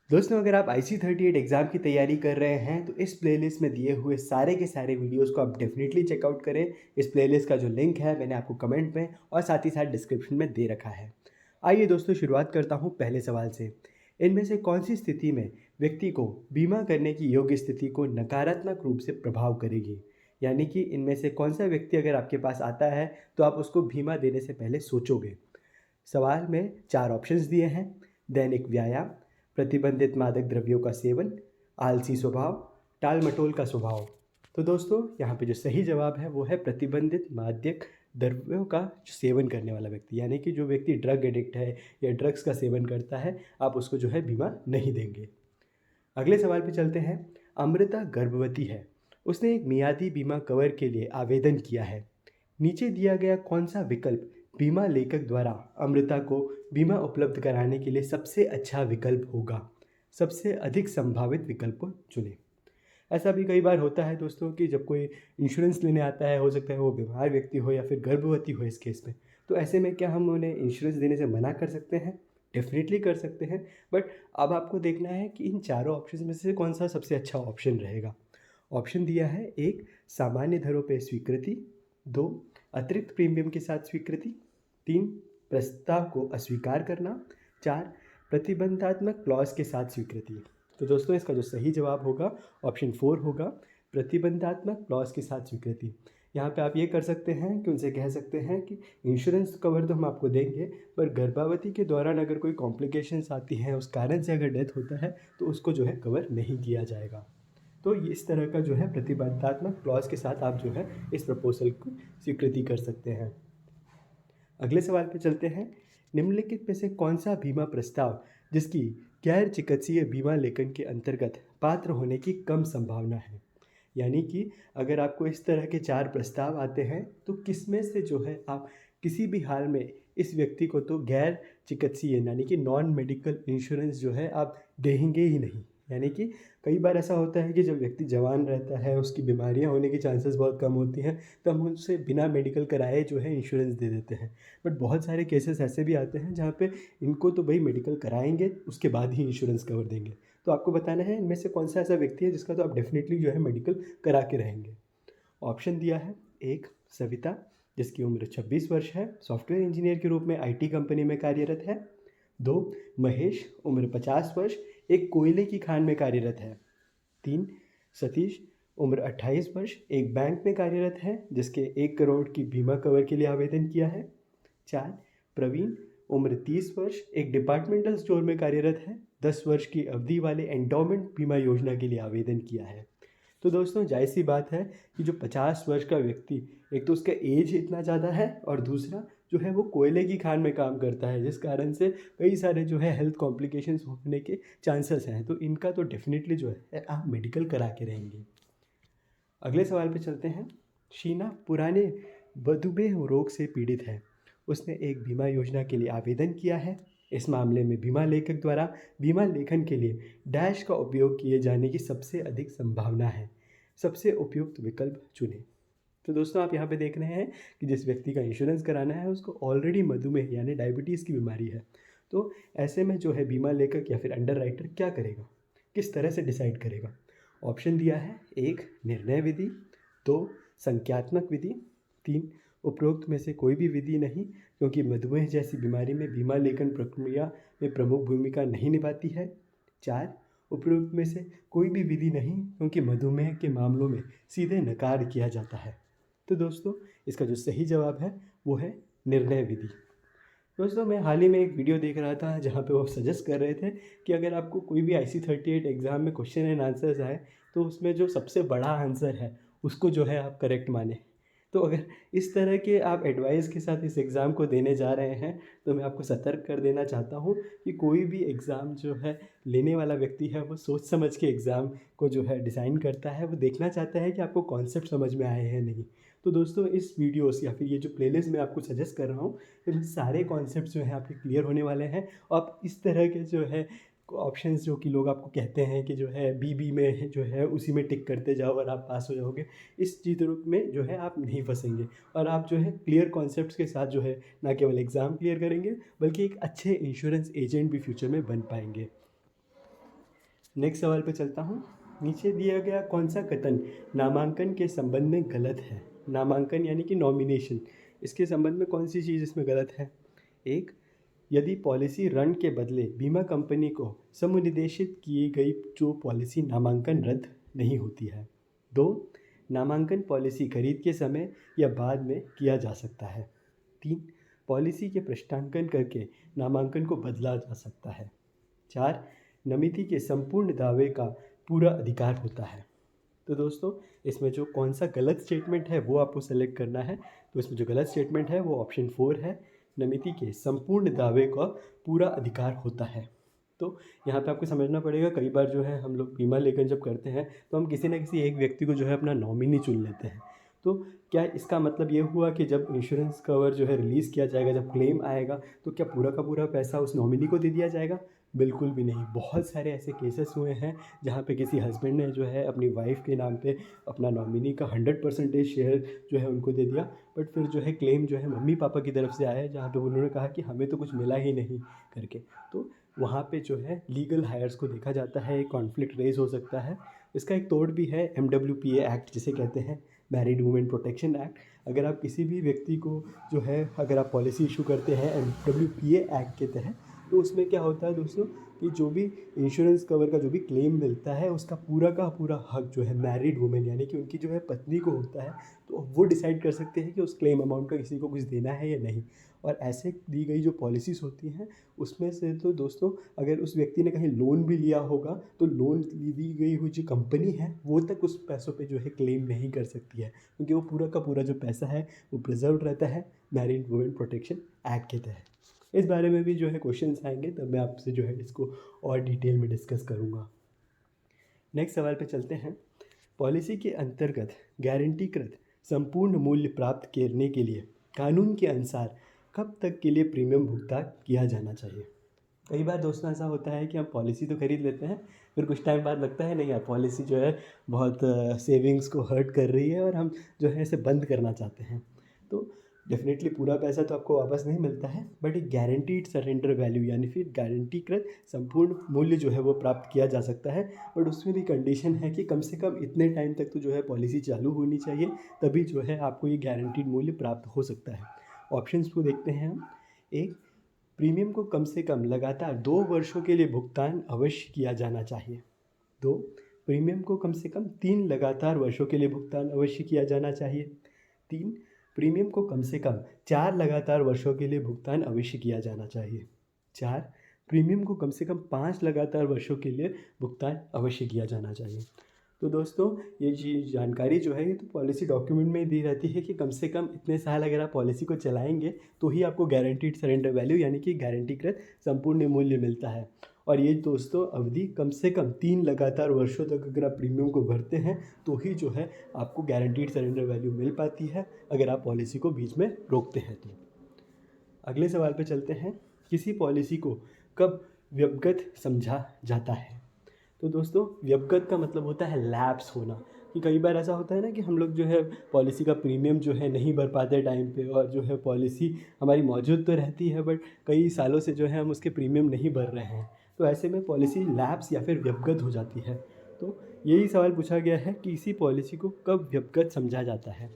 दोस्तों, अगर आप IC38 एग्ज़ाम की तैयारी कर रहे हैं तो इस प्लेलिस्ट में दिए हुए सारे के सारे वीडियोस को आप डेफिनेटली चेकआउट करें। इस प्लेलिस्ट का जो लिंक है मैंने आपको कमेंट में और साथ ही साथ डिस्क्रिप्शन में दे रखा है। आइए दोस्तों, शुरुआत करता हूँ पहले सवाल से। इनमें से कौन सी स्थिति में व्यक्ति को बीमा करने की योग्य स्थिति को नकारात्मक रूप से प्रभाव करेगी? यानी कि इनमें से कौन सा व्यक्ति अगर आपके पास आता है तो आप उसको बीमा देने से पहले सोचोगे। सवाल में 4 ऑप्शंस दिए हैं। दैनिक व्यायाम, प्रतिबंधित मादक द्रव्यों का सेवन, आलसी स्वभाव, टाल-मटोल का स्वभाव। तो दोस्तों, यहाँ पे जो सही जवाब है वो है प्रतिबंधित मादक द्रव्यों का सेवन करने वाला व्यक्ति, यानी कि जो व्यक्ति ड्रग एडिक्ट है या ड्रग्स का सेवन करता है, आप उसको जो है बीमा नहीं देंगे। अगले सवाल पे चलते हैं। अमृता गर्भवती है। उसने एक मियादी बीमा कवर के लिए आवेदन किया है। नीचे दिया गया कौन सा विकल्प बीमा लेखक द्वारा अमृता को बीमा उपलब्ध कराने के लिए सबसे अच्छा विकल्प होगा? सबसे अधिक संभावित विकल्प को चुनें। ऐसा भी कई बार होता है दोस्तों कि जब कोई इंश्योरेंस लेने आता है, हो सकता है वो बीमार व्यक्ति हो या फिर गर्भवती हो इस केस में, तो ऐसे में क्या हम उन्हें इंश्योरेंस देने से मना कर सकते हैं? डेफिनेटली कर सकते हैं। बट अब आपको देखना है कि इन चारों ऑप्शन में से कौन सा सबसे अच्छा ऑप्शन रहेगा। ऑप्शन दिया है: 1, सामान्य दरों पर स्वीकृति, 2, अतिरिक्त प्रीमियम के साथ स्वीकृति, 3, प्रस्ताव को अस्वीकार करना, 4, प्रतिबंधात्मक क्लॉज के साथ स्वीकृति। तो दोस्तों, इसका जो सही जवाब होगा ऑप्शन 4 होगा, प्रतिबंधात्मक क्लॉज के साथ स्वीकृति। यहाँ पे आप ये कर सकते हैं कि उनसे कह सकते हैं कि इंश्योरेंस कवर तो हम आपको देंगे, पर गर्भावती के दौरान अगर कोई कॉम्प्लिकेशंस आती हैं, उस कारण से अगर डेथ होता है तो उसको जो है कवर नहीं किया जाएगा। तो ये इस तरह का जो है प्रतिबंधात्मक क्लॉज के साथ आप जो है इस प्रपोजल को स्वीकृति कर सकते हैं। अगले सवाल पे चलते हैं। निम्नलिखित में से कौन सा बीमा प्रस्ताव जिसकी गैर चिकित्सीय बीमा लेखन के अंतर्गत पात्र होने की कम संभावना है? यानी कि अगर आपको इस तरह के 4 प्रस्ताव आते हैं तो किसमें से जो है आप किसी भी हाल में इस व्यक्ति को तो गैर चिकित्सीय यानी कि नॉन मेडिकल इंश्योरेंस जो है आप देंगे ही नहीं। यानी कि कई बार ऐसा होता है कि जब व्यक्ति जवान रहता है, उसकी बीमारियां होने की चांसेस बहुत कम होती हैं, तो हम उनसे बिना मेडिकल कराए जो है इंश्योरेंस दे देते हैं। बट बहुत सारे केसेस ऐसे भी आते हैं जहाँ पे इनको तो भाई मेडिकल कराएंगे, उसके बाद ही इंश्योरेंस कवर देंगे। तो आपको बताना है इनमें से कौन सा ऐसा व्यक्ति है जिसका तो आप डेफिनेटली जो है मेडिकल करा के रहेंगे। ऑप्शन दिया है: 1, सविता, जिसकी उम्र 26 वर्ष है, सॉफ्टवेयर इंजीनियर के रूप में IT कंपनी में कार्यरत है। 2, महेश, उम्र 50 वर्ष, एक कोयले की खान में कार्यरत है। 3, सतीश, उम्र 28 वर्ष, एक बैंक में कार्यरत है जिसके 1 करोड़ की बीमा कवर के लिए आवेदन किया है। 4, प्रवीण, उम्र 30 वर्ष, एक डिपार्टमेंटल स्टोर में कार्यरत है, 10 वर्ष की अवधि वाले एंडोमेंट बीमा योजना के लिए आवेदन किया है। तो दोस्तों, जाहिर सी बात है कि जो 50 वर्ष का व्यक्ति, एक तो उसका एज इतना ज़्यादा है और दूसरा जो है वो कोयले की खान में काम करता है, जिस कारण से कई सारे जो है हेल्थ कॉम्प्लिकेशंस होने के चांसेस हैं। तो इनका तो डेफिनेटली जो है आप मेडिकल करा के रहेंगे। अगले सवाल पे चलते हैं। शीना पुराने मधुमेह रोग से पीड़ित है। उसने एक बीमा योजना के लिए आवेदन किया है। इस मामले में बीमा लेखक द्वारा बीमा लेखन के लिए डैश का उपयोग किए जाने की सबसे अधिक संभावना है। सबसे उपयुक्त विकल्प चुनें। तो दोस्तों, आप यहाँ पे देख रहे हैं कि जिस व्यक्ति का इंश्योरेंस कराना है उसको ऑलरेडी मधुमेह यानी डायबिटीज़ की बीमारी है। तो ऐसे में जो है बीमा लेखक या फिर अंडरराइटर क्या करेगा, किस तरह से डिसाइड करेगा? ऑप्शन दिया है: 1, निर्णय विधि, 2, संख्यात्मक विधि, 3, उपरोक्त में से कोई भी विधि नहीं क्योंकि मधुमेह जैसी बीमारी में बीमा लेखन प्रक्रिया में प्रमुख भूमिका नहीं निभाती है, 4, उपरोक्त में से कोई भी विधि नहीं क्योंकि मधुमेह के मामलों में सीधे नकार किया जाता है। तो दोस्तों, इसका जो सही जवाब है वो है निर्णय विधि। दोस्तों, मैं हाल ही में एक वीडियो देख रहा था जहाँ पे वो सजेस्ट कर रहे थे कि अगर आपको कोई भी IC38 एग्ज़ाम में क्वेश्चन एंड आंसर्स आए तो उसमें जो सबसे बड़ा आंसर है उसको जो है आप करेक्ट माने। तो अगर इस तरह के आप एडवाइस के साथ इस एग्ज़ाम को देने जा रहे हैं तो मैं आपको सतर्क कर देना चाहता हूँ कि कोई भी एग्ज़ाम जो है लेने वाला व्यक्ति है वो सोच समझ के एग्ज़ाम को जो है डिज़ाइन करता है। वो देखना चाहता है कि आपको कॉन्सेप्ट समझ में आए हैं नहीं। तो दोस्तों, इस वीडियोस या फिर ये जो प्लेलिस्ट मैं आपको सजेस्ट कर रहा हूँ, इसमें सारे कॉन्सेप्ट्स जो हैं आपके क्लियर होने वाले हैं। आप इस तरह के जो है ऑप्शंस जो कि लोग आपको कहते हैं कि जो है BB में जो है उसी में टिक करते जाओ और आप पास हो जाओगे, इस चीज़ों में जो है आप नहीं फंसेंगे और आप जो है क्लियर कॉन्सेप्ट्स के साथ जो है ना केवल एग्ज़ाम क्लियर करेंगे बल्कि एक अच्छे इंश्योरेंस एजेंट भी फ्यूचर में बन पाएंगे। नेक्स्ट सवाल पे चलता हूँ। नीचे दिया गया कौन सा कथन नामांकन के संबंध में गलत है? नामांकन यानी कि नॉमिनेशन, इसके संबंध में कौन सी चीज़ इसमें गलत है? एक, यदि पॉलिसी ऋण के बदले बीमा कंपनी को समुनिदेशित की गई जो पॉलिसी नामांकन रद्द नहीं होती है। दो, नामांकन पॉलिसी खरीद के समय या बाद में किया जा सकता है। तीन, पॉलिसी के पृष्ठांकन करके नामांकन को बदला जा सकता है। चार, नमिति के संपूर्ण दावे का पूरा अधिकार होता है। तो दोस्तों इसमें जो कौन सा गलत स्टेटमेंट है वो आपको सेलेक्ट करना है। तो इसमें जो गलत स्टेटमेंट है वो ऑप्शन 4 है, नमिति के संपूर्ण दावे का पूरा अधिकार होता है। तो यहाँ पे आपको समझना पड़ेगा, कई बार जो है हम लोग बीमा लेकर जब करते हैं तो हम किसी न किसी एक व्यक्ति को जो है अपना नॉमिनी चुन लेते हैं। तो क्या इसका मतलब ये हुआ कि जब इंश्योरेंस कवर जो है रिलीज़ किया जाएगा, जब क्लेम आएगा, तो क्या पूरा का पूरा पैसा उस नॉमिनी को दे दिया जाएगा? बिल्कुल भी नहीं। बहुत सारे ऐसे केसेस हुए हैं जहाँ पे किसी हस्बैंड ने जो है अपनी वाइफ के नाम पे अपना नॉमिनी का 100% शेयर जो है उनको दे दिया, बट फिर जो है क्लेम जो है मम्मी पापा की तरफ से आया है, जहाँ पे उन्होंने कहा कि हमें तो कुछ मिला ही नहीं करके। तो वहाँ पे जो है लीगल हायर्स को देखा जाता है, एक कॉन्फ्लिक्ट रेज हो सकता है। इसका एक तोड़ भी है, MWPA एक्ट जिसे कहते हैं, मैरिड वुमेन प्रोटेक्शन एक्ट। अगर आप किसी भी व्यक्ति को जो है अगर आप पॉलिसी इशू करते हैं MWPA एक्ट के तहत, तो उसमें क्या होता है दोस्तों कि जो भी इंश्योरेंस कवर का जो भी क्लेम मिलता है उसका पूरा का पूरा हक जो है मैरिड वुमेन यानी कि उनकी जो है पत्नी को होता है। तो वो डिसाइड कर सकते हैं कि उस क्लेम अमाउंट का किसी को कुछ देना है या नहीं। और ऐसे दी गई जो पॉलिसीज़ होती हैं उसमें से तो दोस्तों अगर उस व्यक्ति ने कहीं लोन भी लिया होगा तो लोन दी गई हुई जो कंपनी है वो तक उस पैसों पे जो है क्लेम नहीं कर सकती है, क्योंकि वो पूरा का पूरा जो पैसा है वो प्रिजर्व रहता है मैरिड वुमेन प्रोटेक्शन एक्ट के तहत। इस बारे में भी जो है क्वेश्चंस आएंगे, तब मैं आपसे जो है इसको और डिटेल में डिस्कस करूँगा। नेक्स्ट सवाल पे चलते हैं। पॉलिसी के अंतर्गत गारंटीकृत संपूर्ण मूल्य प्राप्त करने के लिए कानून के अनुसार कब तक के लिए प्रीमियम भुगतान किया जाना चाहिए? कई बार दोस्तों ऐसा होता है कि हम पॉलिसी तो खरीद लेते हैं, फिर कुछ टाइम बाद लगता है नहीं यार पॉलिसी जो है बहुत सेविंग्स को हर्ट कर रही है और हम जो है इसे बंद करना चाहते हैं। तो डेफिनेटली पूरा पैसा तो आपको वापस नहीं मिलता है, बट एक गारंटीड सरेंडर वैल्यू यानी फिर गारंटीकृत संपूर्ण मूल्य जो है वो प्राप्त किया जा सकता है। बट उसमें भी कंडीशन है कि कम से कम इतने टाइम तक तो जो है पॉलिसी चालू होनी चाहिए, तभी जो है आपको ये गारंटीड मूल्य प्राप्त हो सकता है। ऑप्शंस को देखते हैं हम। एक, प्रीमियम को कम से कम लगातार 2 वर्षों के लिए भुगतान अवश्य किया जाना चाहिए। 2, प्रीमियम को कम से कम 3 लगातार वर्षों के लिए भुगतान अवश्य किया जाना चाहिए। 3, प्रीमियम को कम से कम 4 लगातार वर्षों के लिए भुगतान अवश्य किया जाना चाहिए। 4, प्रीमियम को कम से कम 5 लगातार वर्षों के लिए भुगतान अवश्य किया जाना चाहिए। तो दोस्तों ये जानकारी जो है ये तो पॉलिसी डॉक्यूमेंट में ही दी रहती है कि कम से कम इतने साल अगर आप पॉलिसी को चलाएंगे तो ही आपको गारंटीड सरेंडर वैल्यू यानी कि गारंटीकृत संपूर्ण मूल्य मिलता है। और ये दोस्तों अवधि कम से कम 3 लगातार वर्षों तक अगर आप प्रीमियम को भरते हैं तो ही जो है आपको गारंटीड सरेंडर वैल्यू मिल पाती है, अगर आप पॉलिसी को बीच में रोकते हैं तो। अगले सवाल पे चलते हैं। किसी पॉलिसी को कब व्यवगत समझा जाता है? तो दोस्तों व्यवगत का मतलब होता है लैप्स होना, कि कई बार ऐसा होता है ना कि हम लोग जो है पॉलिसी का प्रीमियम जो है नहीं भर पाते टाइम पे, और जो है पॉलिसी हमारी मौजूद तो रहती है बट कई सालों से जो है हम उसके प्रीमियम नहीं भर रहे हैं, तो ऐसे में पॉलिसी लैप्स या फिर व्यवगत हो जाती है। तो यही सवाल पूछा गया है कि इसी पॉलिसी को कब व्यवगत समझा जाता है।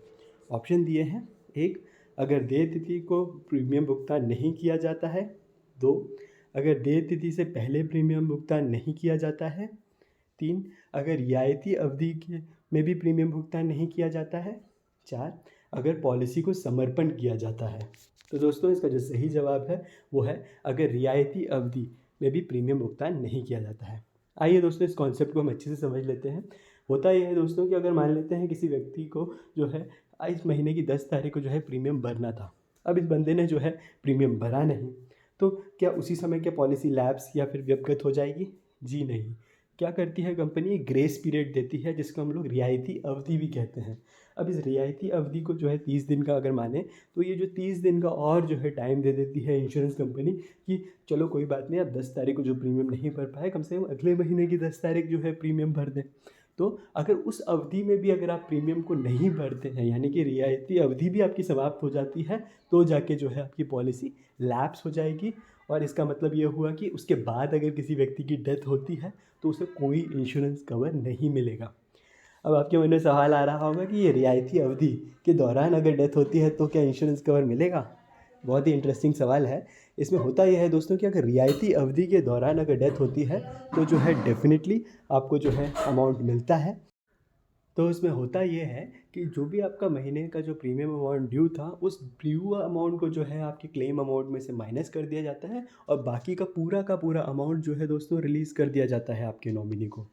ऑप्शन दिए हैं। एक, अगर देय तिथि को प्रीमियम भुगतान नहीं किया जाता है। 2, अगर देय तिथि से पहले प्रीमियम भुगतान नहीं किया जाता है। 3, अगर रियायती अवधि के में भी प्रीमियम भुगतान नहीं किया जाता है। 4, अगर पॉलिसी को समर्पण किया जाता है। तो दोस्तों इसका जो सही जवाब है वो है अगर रियायती अवधि में भी प्रीमियम भुगतान नहीं किया जाता है। आइए दोस्तों इस कॉन्सेप्ट को हम अच्छे से समझ लेते हैं। होता यह है दोस्तों कि अगर मान लेते हैं किसी व्यक्ति को जो है इस महीने की 10 तारीख को जो है प्रीमियम भरना था, अब इस बंदे ने जो है प्रीमियम भरा नहीं, तो क्या उसी समय क्या पॉलिसी लैप्स या फिर व्यवगत हो जाएगी? जी नहीं। क्या करती है कंपनी, ग्रेस पीरियड देती है जिसको हम लोग रियायती अवधि भी कहते हैं। अब इस रियायती अवधि को जो है 30 दिन का अगर माने तो ये जो 30 दिन का और जो है टाइम दे देती है इंश्योरेंस कंपनी कि चलो कोई बात नहीं, आप 10 तारीख को जो प्रीमियम नहीं भर पाए कम से कम अगले महीने की 10 तारीख जो है प्रीमियम भर दें। तो अगर उस अवधि में भी अगर आप प्रीमियम को नहीं भरते हैं यानी कि रियायती अवधि भी आपकी समाप्त हो जाती है, तो जाके जो है आपकी पॉलिसी लैप्स हो जाएगी और इसका मतलब ये हुआ कि उसके बाद अगर किसी व्यक्ति की डेथ होती है तो उसे कोई इंश्योरेंस कवर नहीं मिलेगा। अब आपके मन में सवाल आ रहा होगा कि ये रियायती अवधि के दौरान अगर डेथ होती है तो क्या इंश्योरेंस कवर मिलेगा? बहुत ही इंटरेस्टिंग सवाल है। इसमें होता यह है दोस्तों कि अगर रियायती अवधि के दौरान अगर डेथ होती है तो जो है डेफिनेटली आपको जो है अमाउंट मिलता है। तो इसमें होता ये है कि जो भी आपका महीने का जो प्रीमियम अमाउंट ड्यू था उस ड्यू अमाउंट को जो है आपके क्लेम अमाउंट में से माइनस कर दिया जाता है और बाकी का पूरा अमाउंट जो है दोस्तों रिलीज़ कर दिया जाता है आपके नॉमिनी को।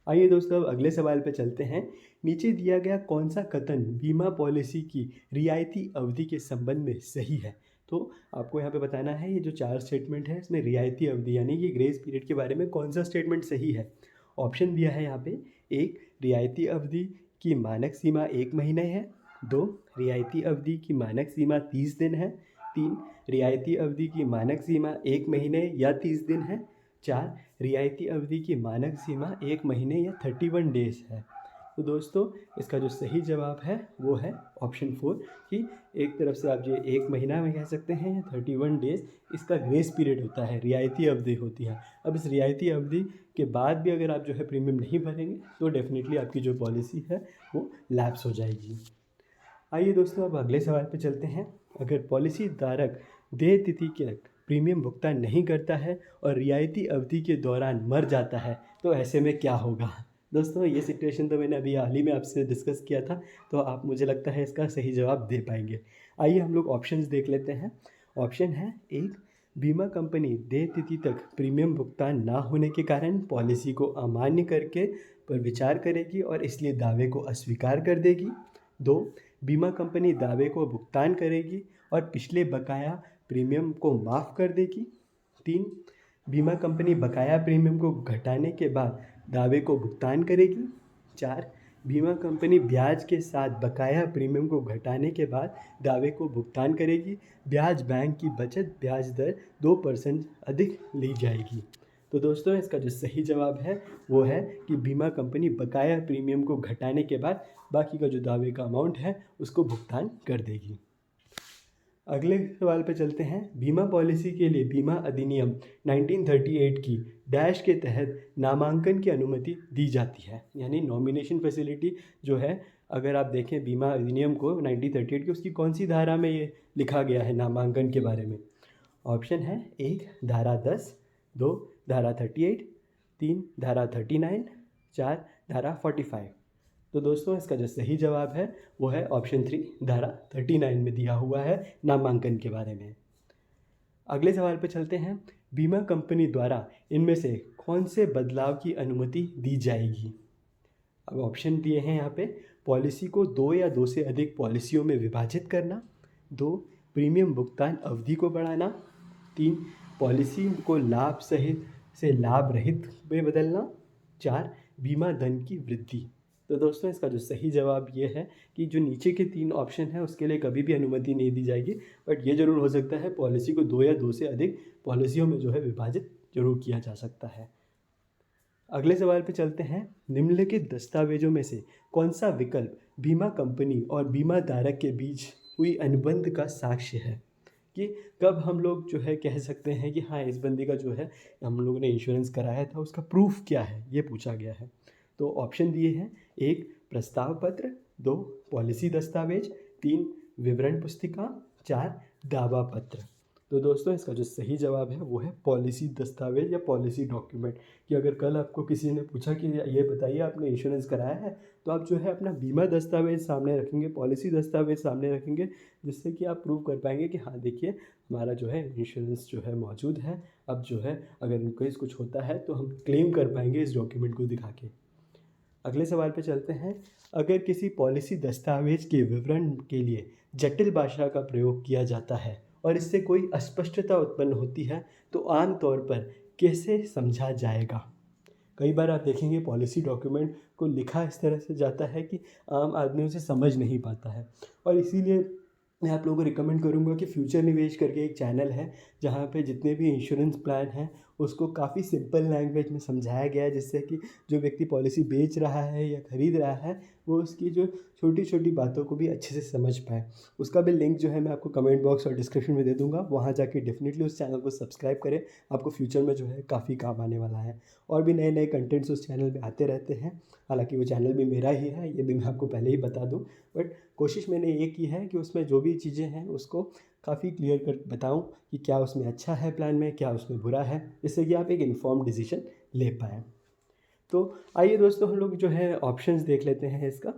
आइए दोस्तों अब अगले सवाल पे चलते हैं। नीचे दिया गया कौन सा कथन बीमा पॉलिसी की रियायती अवधि के संबंध में सही है? तो आपको यहाँ पे बताना है ये जो 4 स्टेटमेंट है इसमें रियायती अवधि यानी कि ग्रेस पीरियड के बारे में कौन सा स्टेटमेंट सही है। ऑप्शन दिया है यहाँ पे, 1 रियायती अवधि की मानक सीमा 1 महीने है, 2 रियायती अवधि की मानक सीमा 30 दिन है, 3 रियायती अवधि की मानक सीमा 1 महीने या 30 दिन है, 4 रियायती अवधि की मानक सीमा 1 महीने या 31 डेज है। तो दोस्तों इसका जो सही जवाब है वो है ऑप्शन 4 कि एक तरफ से आप ये 1 महीना में कह सकते हैं या 31 डेज इसका ग्रेस पीरियड होता है, रियायती अवधि होती है। अब इस रियायती अवधि के बाद भी अगर आप जो है प्रीमियम नहीं भरेंगे तो डेफिनेटली आपकी जो पॉलिसी है वो लैप्स हो जाएगी। आइए दोस्तों अब अगले सवाल पे चलते हैं। अगर पॉलिसी धारक देय तिथि के प्रीमियम भुगतान नहीं करता है और रियायती अवधि के दौरान मर जाता है तो ऐसे में क्या होगा? दोस्तों ये सिचुएशन तो मैंने अभी हाल ही में आपसे डिस्कस किया था, तो आप मुझे लगता है इसका सही जवाब दे पाएंगे। आइए हम लोग ऑप्शंस देख लेते हैं। ऑप्शन है 1, बीमा कंपनी देय तिथि तक प्रीमियम भुगतान ना होने के कारण पॉलिसी को अमान्य करके पर विचार करेगी और इसलिए दावे को अस्वीकार कर देगी। 2, बीमा कंपनी दावे को भुगतान करेगी और पिछले बकाया प्रीमियम को माफ़ कर देगी। 3, बीमा कंपनी बकाया प्रीमियम को घटाने के बाद दावे को भुगतान करेगी। 4, बीमा कंपनी ब्याज के साथ बकाया प्रीमियम को घटाने के बाद दावे को भुगतान करेगी। ब्याज बैंक की बचत ब्याज दर 2% अधिक ली जाएगी। तो दोस्तों इसका जो सही जवाब है वो है कि बीमा कंपनी बकाया प्रीमियम को घटाने के बाद बाकी का जो दावे का अमाउंट है उसको भुगतान कर देगी। अगले सवाल पे चलते हैं। बीमा पॉलिसी के लिए बीमा अधिनियम 1938 की डैश के तहत नामांकन की अनुमति दी जाती है, यानी नॉमिनेशन फैसिलिटी जो है अगर आप देखें बीमा अधिनियम को 1938 की उसकी कौन सी धारा में ये लिखा गया है नामांकन के बारे में? ऑप्शन है 1 धारा 10, 2 धारा 38, 3 धारा 39, 4 धारा 45। तो दोस्तों इसका जो सही जवाब है वो है ऑप्शन 3 धारा 39 में दिया हुआ है नामांकन के बारे में। अगले सवाल पे चलते हैं। बीमा कंपनी द्वारा इनमें से कौन से बदलाव की अनुमति दी जाएगी? अब ऑप्शन दिए हैं यहाँ पे, पॉलिसी को 2 या 2 से अधिक पॉलिसियों में विभाजित करना, 2 प्रीमियम भुगतान अवधि को बढ़ाना, 3 पॉलिसी को लाभ सहित से लाभ रहित में बदलना, 4 बीमा धन की वृद्धि। तो दोस्तों इसका जो सही जवाब ये है कि जो नीचे के 3 ऑप्शन हैं उसके लिए कभी भी अनुमति नहीं दी जाएगी, बट ये ज़रूर हो सकता है पॉलिसी को 2 या 2 से अधिक पॉलिसियों में जो है विभाजित जरूर किया जा सकता है। अगले सवाल पे चलते हैं। निम्नलिखित दस्तावेजों में से कौन सा विकल्प बीमा कंपनी और बीमा धारक के बीच हुई अनुबंध का साक्ष्य है कि कब हम लोग जो है कह सकते हैं कि हाँ इस बंदी का जो है हम लोगों ने इंश्योरेंस कराया था उसका प्रूफ क्या है, ये पूछा गया है। तो ऑप्शन दिए हैं, 1 प्रस्ताव पत्र, 2 पॉलिसी दस्तावेज, 3 विवरण पुस्तिका, 4 दावा पत्र। तो दोस्तों इसका जो सही जवाब है वो है पॉलिसी दस्तावेज या पॉलिसी डॉक्यूमेंट। कि अगर कल आपको किसी ने पूछा कि ये बताइए आपने इंश्योरेंस कराया है, तो आप जो है अपना बीमा दस्तावेज सामने रखेंगे, पॉलिसी दस्तावेज सामने रखेंगे, जिससे कि आप प्रूव कर पाएंगे कि हाँ देखिए हमारा जो है इंश्योरेंस जो है मौजूद है। अब जो है अगर इनकेस कुछ होता है तो हम क्लेम कर पाएंगे इस डॉक्यूमेंट को दिखा के। अगले सवाल पे चलते हैं। अगर किसी पॉलिसी दस्तावेज के विवरण के लिए जटिल भाषा का प्रयोग किया जाता है और इससे कोई अस्पष्टता उत्पन्न होती है तो आम तौर पर कैसे समझा जाएगा? कई बार आप देखेंगे पॉलिसी डॉक्यूमेंट को लिखा इस तरह से जाता है कि आम आदमी उसे समझ नहीं पाता है, और इसीलिए मैं आप लोगों को रिकमेंड करूंगा कि फ्यूचर निवेश करके एक चैनल है जहां पे जितने भी इंश्योरेंस प्लान हैं उसको काफ़ी सिंपल लैंग्वेज में समझाया गया है, जिससे कि जो व्यक्ति पॉलिसी बेच रहा है या ख़रीद रहा है वो उसकी जो छोटी छोटी बातों को भी अच्छे से समझ पाए। उसका भी लिंक जो है मैं आपको कमेंट बॉक्स और डिस्क्रिप्शन में दे दूँगा, वहाँ जाके डेफिनेटली उस चैनल को सब्सक्राइब करें। आपको फ्यूचर में जो है काफ़ी काम आने वाला है। और भी नए नए कंटेंट्स उस चैनल पे आते रहते हैं। हालांकि वो चैनल भी मेरा ही है, ये भी मैं आपको पहले ही बता दूं, बट कोशिश मैंने ये की है कि उसमें जो भी चीज़ें हैं उसको काफ़ी क्लियर कर बताऊं कि क्या उसमें अच्छा है प्लान में, क्या उसमें बुरा है, जिससे कि आप एक इन्फॉर्म डिसीजन ले पाएँ। तो आइए दोस्तों, हम लोग जो है ऑप्शंस देख लेते हैं इसका।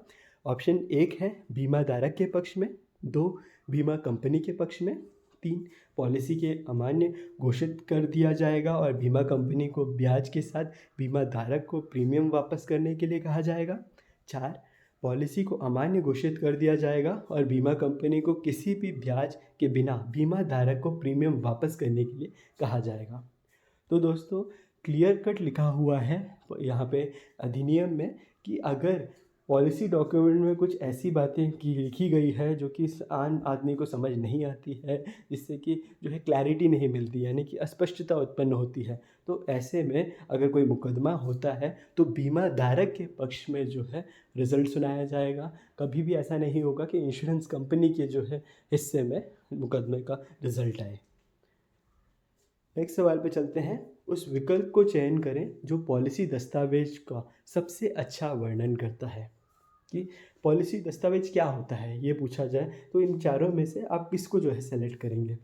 ऑप्शन 1 है बीमा धारक के पक्ष में, 2 बीमा कंपनी के पक्ष में, 3 पॉलिसी के अमान्य घोषित कर दिया जाएगा और बीमा कंपनी को ब्याज के साथ बीमा धारक को प्रीमियम वापस करने के लिए कहा जाएगा, 4 पॉलिसी को अमान्य घोषित कर दिया जाएगा और बीमा कंपनी को किसी भी ब्याज के बिना बीमा धारक को प्रीमियम वापस करने के लिए कहा जाएगा। तो दोस्तों, क्लियर कट लिखा हुआ है यहाँ पे अधिनियम में कि अगर पॉलिसी डॉक्यूमेंट में कुछ ऐसी बातें की लिखी गई है जो कि आम आदमी को समझ नहीं आती है, जिससे कि जो है क्लैरिटी नहीं मिलती, यानी कि अस्पष्टता उत्पन्न होती है, तो ऐसे में अगर कोई मुकदमा होता है तो बीमा धारक के पक्ष में जो है रिजल्ट सुनाया जाएगा। कभी भी ऐसा नहीं होगा कि इंश्योरेंस कंपनी के जो है हिस्से में मुकदमे का रिजल्ट आए। नेक्स्ट सवाल पे चलते हैं। उस विकल्प को चयन करें जो पॉलिसी दस्तावेज का सबसे अच्छा वर्णन करता है। कि पॉलिसी दस्तावेज क्या होता है ये पूछा जाए तो इन चारों में से आप किसको जो है सेलेक्ट करेंगे।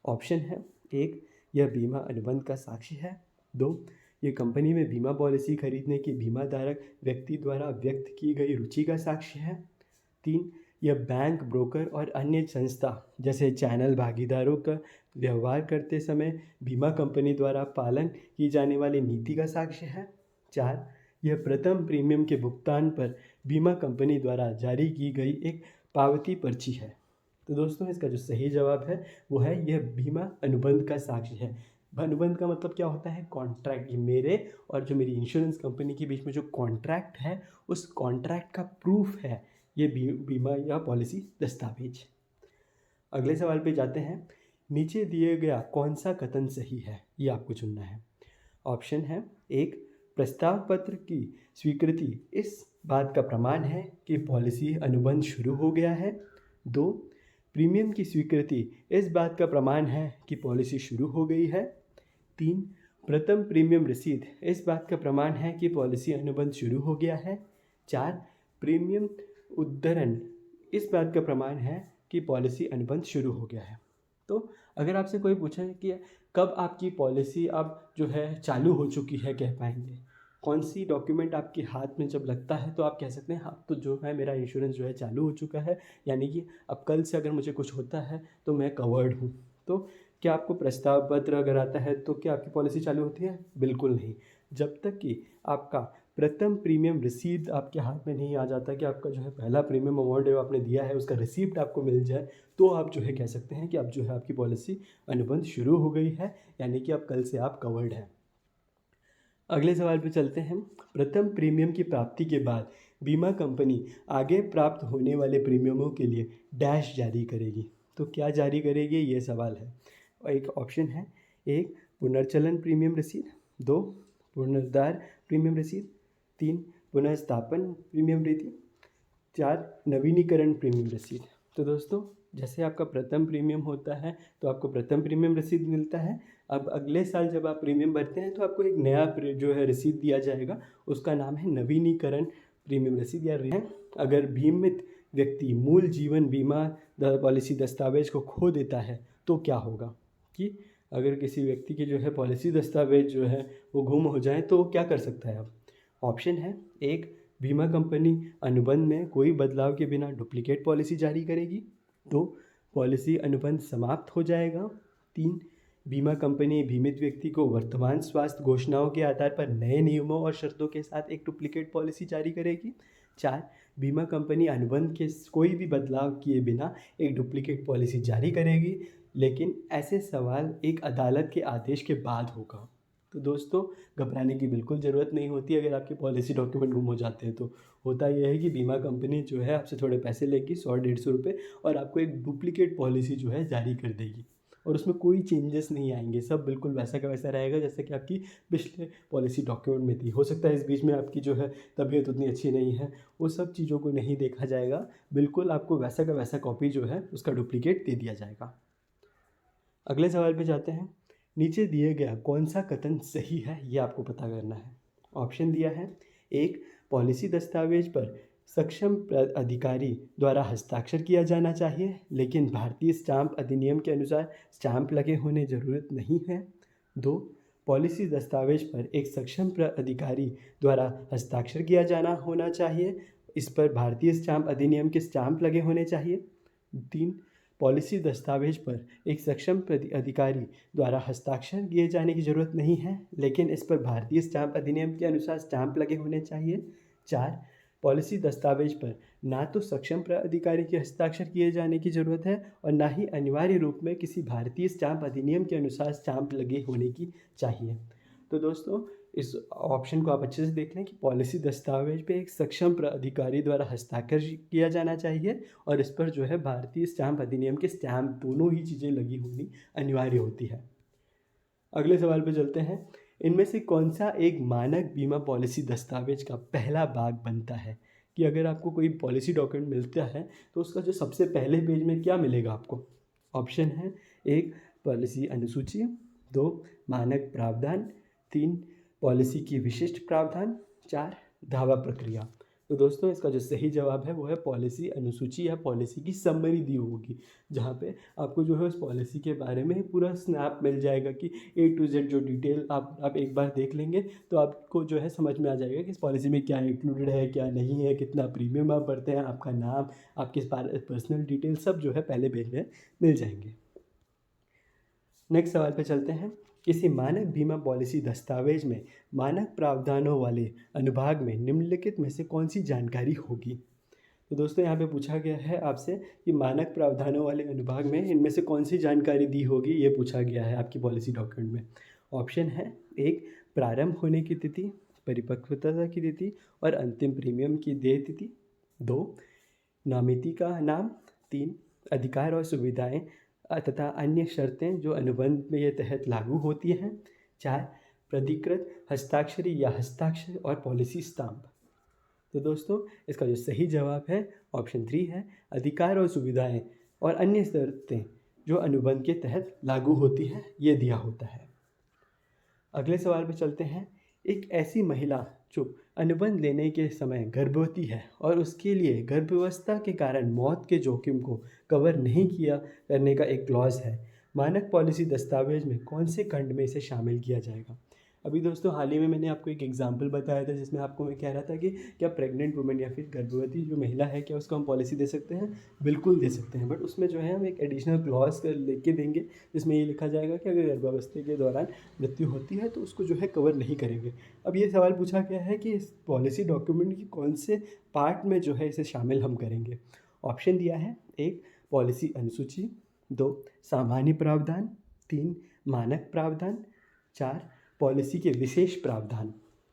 ऑप्शन है 1, यह बीमा अनुबंध का साक्षी है, 2, ये कंपनी में बीमा पॉलिसी खरीदने की बीमा धारक व्यक्ति द्वारा व्यक्त की गई रुचि का साक्ष्य है, 3, यह बैंक, ब्रोकर और अन्य संस्था जैसे चैनल भागीदारों का व्यवहार करते समय बीमा कंपनी द्वारा पालन की जाने वाली नीति का साक्ष्य है, 4, यह प्रथम प्रीमियम के भुगतान पर बीमा कंपनी द्वारा जारी की गई एक पावती पर्ची है। तो दोस्तों, इसका जो सही जवाब है वो है यह बीमा अनुबंध का साक्ष्य है। अनुबंध का मतलब क्या होता है? कॉन्ट्रैक्ट। ये मेरे और जो मेरी इंश्योरेंस कंपनी के बीच में जो कॉन्ट्रैक्ट है उस कॉन्ट्रैक्ट का प्रूफ है ये बीमा या पॉलिसी दस्तावेज। अगले सवाल पे जाते हैं। नीचे दिए गया कौन सा कथन सही है ये आपको चुनना है। ऑप्शन है 1, प्रस्ताव पत्र की स्वीकृति इस बात का प्रमाण है कि पॉलिसी अनुबंध शुरू हो गया है, 2, प्रीमियम की स्वीकृति इस बात का प्रमाण है कि पॉलिसी शुरू हो गई है, 3, प्रथम प्रीमियम रसीद इस बात का प्रमाण है कि पॉलिसी अनुबंध शुरू हो गया है, 4, प्रीमियम उद्धरण इस बात का प्रमाण है कि पॉलिसी अनुबंध शुरू हो गया है। तो अगर आपसे कोई पूछे कि कब आपकी पॉलिसी अब जो है चालू हो चुकी है, कह पाएंगे कौन सी डॉक्यूमेंट आपके हाथ में जब लगता है तो आप कह सकते हैं हाँ, तो जो है मेरा इंश्योरेंस जो है चालू हो चुका है, यानी कि अब कल से अगर मुझे कुछ होता है तो मैं कवर्ड हूँ। तो क्या आपको प्रस्ताव पत्र अगर आता है तो क्या आपकी पॉलिसी चालू होती है? बिल्कुल नहीं। जब तक कि आपका प्रथम प्रीमियम रिसीप्ट आपके हाथ में नहीं आ जाता कि आपका जो है पहला प्रीमियम अमाउंट है वो आपने दिया है उसका रिसीप्ट आपको मिल जाए, तो आप जो है कह सकते हैं कि अब जो है आपकी पॉलिसी अनुबंध शुरू हो गई है, यानी कि अब कल से आप कवर्ड हैं। अगले सवाल पे चलते हैं। प्रथम प्रीमियम की प्राप्ति के बाद बीमा कंपनी आगे प्राप्त होने वाले प्रीमियमों के लिए डैश जारी करेगी। तो क्या जारी करेगी ये सवाल है। और एक ऑप्शन है 1, पुनर्चलन प्रीमियम रसीद, 2, पुनरुद्धार प्रीमियम रसीद, 3, पुनर्स्थापन प्रीमियम रसीद, 4, नवीनीकरण प्रीमियम रसीद। तो दोस्तों, जैसे आपका प्रथम प्रीमियम होता है तो आपको प्रथम प्रीमियम रसीद मिलता है। अब अगले साल जब आप प्रीमियम भरते हैं तो आपको एक नया जो है रसीद दिया जाएगा, उसका नाम है नवीनीकरण प्रीमियम रसीद या अगर बीमित व्यक्ति मूल जीवन बीमा पॉलिसी दस्तावेज को खो देता है तो क्या होगा? कि अगर किसी व्यक्ति के जो है पॉलिसी दस्तावेज जो है वो गुम हो जाए तो क्या कर सकता है? अब ऑप्शन है 1, बीमा कंपनी अनुबंध में कोई बदलाव के बिना डुप्लीकेट पॉलिसी जारी करेगी, 2, पॉलिसी अनुबंध समाप्त हो जाएगा, 3, बीमा कंपनी बीमित व्यक्ति को वर्तमान स्वास्थ्य घोषणाओं के आधार पर नए नियमों और शर्तों के साथ एक डुप्लीकेट पॉलिसी जारी करेगी, 4, बीमा कंपनी अनुबंध के कोई भी बदलाव किए बिना एक डुप्लीकेट पॉलिसी जारी करेगी, लेकिन ऐसे सवाल एक अदालत के आदेश के बाद होगा। तो दोस्तों, घबराने की बिल्कुल ज़रूरत नहीं होती अगर आपके पॉलिसी डॉक्यूमेंट गुम हो जाते हैं तो। होता यह है कि बीमा कंपनी जो है आपसे थोड़े पैसे लेगी, 100-150 रुपये, और आपको एक डुप्लीकेट पॉलिसी जो है जारी कर देगी। और उसमें कोई चेंजेस नहीं आएंगे, सब बिल्कुल वैसा का वैसा रहेगा जैसे कि आपकी पिछले पॉलिसी डॉक्यूमेंट में थी। हो सकता है इस बीच में आपकी जो है तबीयत उतनी अच्छी नहीं है, वो सब चीज़ों को नहीं देखा जाएगा, बिल्कुल आपको वैसा का वैसा कॉपी जो है उसका डुप्लीकेट दे दिया जाएगा। अगले सवाल पे जाते हैं। नीचे दिए गया कौन सा कथन सही है ये आपको पता करना है। ऑप्शन दिया है, एक, पॉलिसी दस्तावेज पर सक्षम अधिकारी द्वारा हस्ताक्षर किया जाना चाहिए, लेकिन भारतीय स्टाम्प अधिनियम के अनुसार स्टाम्प लगे होने ज़रूरत नहीं है। दो, पॉलिसी दस्तावेज पर एक सक्षम अधिकारी द्वारा हस्ताक्षर किया जाना होना चाहिए, इस पर भारतीय स्टाम्प अधिनियम के स्टाम्प लगे होने चाहिए। तीन, पॉलिसी दस्तावेज पर एक सक्षम अधिकारी द्वारा हस्ताक्षर किए जाने की ज़रूरत नहीं है, लेकिन इस पर भारतीय स्टाम्प अधिनियम के अनुसार स्टाम्प लगे होने चाहिए। चार, पॉलिसी दस्तावेज पर ना तो सक्षम अधिकारी के हस्ताक्षर किए जाने की ज़रूरत है और ना ही अनिवार्य रूप में किसी भारतीय स्टाम्प अधिनियम के अनुसार स्टाम्प लगे होने की चाहिए। तो दोस्तों इस ऑप्शन को आप अच्छे से देख लें कि पॉलिसी दस्तावेज पे एक सक्षम अधिकारी द्वारा हस्ताक्षर किया जाना चाहिए और इस पर जो है भारतीय स्टाम्प अधिनियम के स्टैम्प दोनों ही चीज़ें लगी होनी अनिवार्य होती है। अगले सवाल पे चलते हैं। इनमें से कौन सा एक मानक बीमा पॉलिसी दस्तावेज का पहला भाग बनता है, कि अगर आपको कोई पॉलिसी डॉक्यूमेंट मिलता है तो उसका जो सबसे पहले पेज में क्या मिलेगा आपको। ऑप्शन है, एक, पॉलिसी अनुसूची, दो, मानक प्रावधान, तीन, पॉलिसी की विशिष्ट प्रावधान, चार, दावा प्रक्रिया। तो दोस्तों इसका जो सही जवाब है वो है पॉलिसी अनुसूची या पॉलिसी की समरी दी होगी, जहाँ पे आपको जो है उस पॉलिसी के बारे में पूरा स्नैप मिल जाएगा कि A to Z जो डिटेल आप एक बार देख लेंगे तो आपको जो है समझ में आ जाएगा कि इस पॉलिसी में क्या इंक्लूडेड है क्या नहीं है, कितना प्रीमियम आप भरते हैं, आपका नाम, आपके पर्सनल डिटेल सब जो है पहले पेज में मिल जाएंगे। नेक्स्ट सवाल पे चलते हैं। किसी मानक बीमा पॉलिसी दस्तावेज में मानक प्रावधानों वाले अनुभाग में निम्नलिखित में से कौन सी जानकारी होगी। तो दोस्तों यहाँ पे पूछा गया है आपसे कि मानक प्रावधानों वाले अनुभाग में इनमें से कौन सी जानकारी दी होगी, ये पूछा गया है आपकी पॉलिसी डॉक्यूमेंट में। ऑप्शन है, एक, प्रारंभ होने की तिथि, परिपक्वता की तिथि और अंतिम प्रीमियम की देय तिथि। दो, नामिती का नाम। तीन, अधिकार और सुविधाएं तथा अन्य शर्तें जो अनुबंध में ये तहत लागू होती हैं। चार, प्राधिकृत हस्ताक्षरी या हस्ताक्षर और पॉलिसी स्टाम्प। तो दोस्तों इसका जो सही जवाब है ऑप्शन 3 है, अधिकार और सुविधाएं और अन्य शर्तें जो अनुबंध के तहत लागू होती हैं, ये दिया होता है। अगले सवाल पे चलते हैं। एक ऐसी महिला जो अनुबंध लेने के समय गर्भवती है और उसके लिए गर्भावस्था के कारण मौत के जोखिम को कवर नहीं किया करने का एक क्लॉज है, मानक पॉलिसी दस्तावेज में कौन से खंड में इसे शामिल किया जाएगा। अभी दोस्तों हाल ही में मैंने आपको एक एग्जांपल बताया था जिसमें आपको मैं कह रहा था कि क्या प्रेग्नेंट वुमेन या फिर गर्भवती जो महिला है क्या उसको हम पॉलिसी दे सकते हैं। बिल्कुल दे सकते हैं, बट उसमें जो है हम एक एडिशनल क्लॉज लिख के देंगे जिसमें ये लिखा जाएगा कि अगर गर्भावस्था के दौरान मृत्यु होती है तो उसको जो है कवर नहीं करेंगे। अब ये सवाल पूछा गया है कि इस पॉलिसी डॉक्यूमेंट की कौन से पार्ट में जो है इसे शामिल हम करेंगे। ऑप्शन दिया है, एक, पॉलिसी अनुसूची, दो, सामान्य प्रावधान, तीन, मानक प्रावधान, चार, पॉलिसी के विशेष प्रावधान।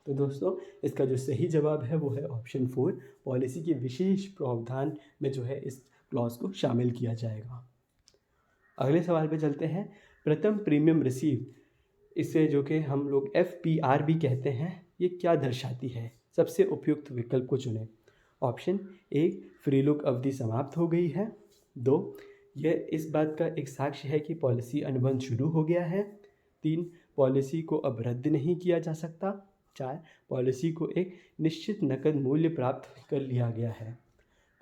तो दोस्तों इसका जो सही जवाब है वो है ऑप्शन 4, पॉलिसी के विशेष प्रावधान में जो है इस क्लॉज को शामिल किया जाएगा। अगले सवाल पे चलते हैं। प्रथम प्रीमियम रिसीव, इसे जो कि हम लोग FPR भी कहते हैं, ये क्या दर्शाती है। सबसे उपयुक्त विकल्प को चुनें। ऑप्शन, एक, फ्री लुक अवधि समाप्त हो गई है। दो, यह इस बात का एक साक्ष्य है कि पॉलिसी अनुबंध शुरू हो गया है। तीन, पॉलिसी को अब रद्द नहीं किया जा सकता। चार, पॉलिसी को एक निश्चित नकद मूल्य प्राप्त कर लिया गया है।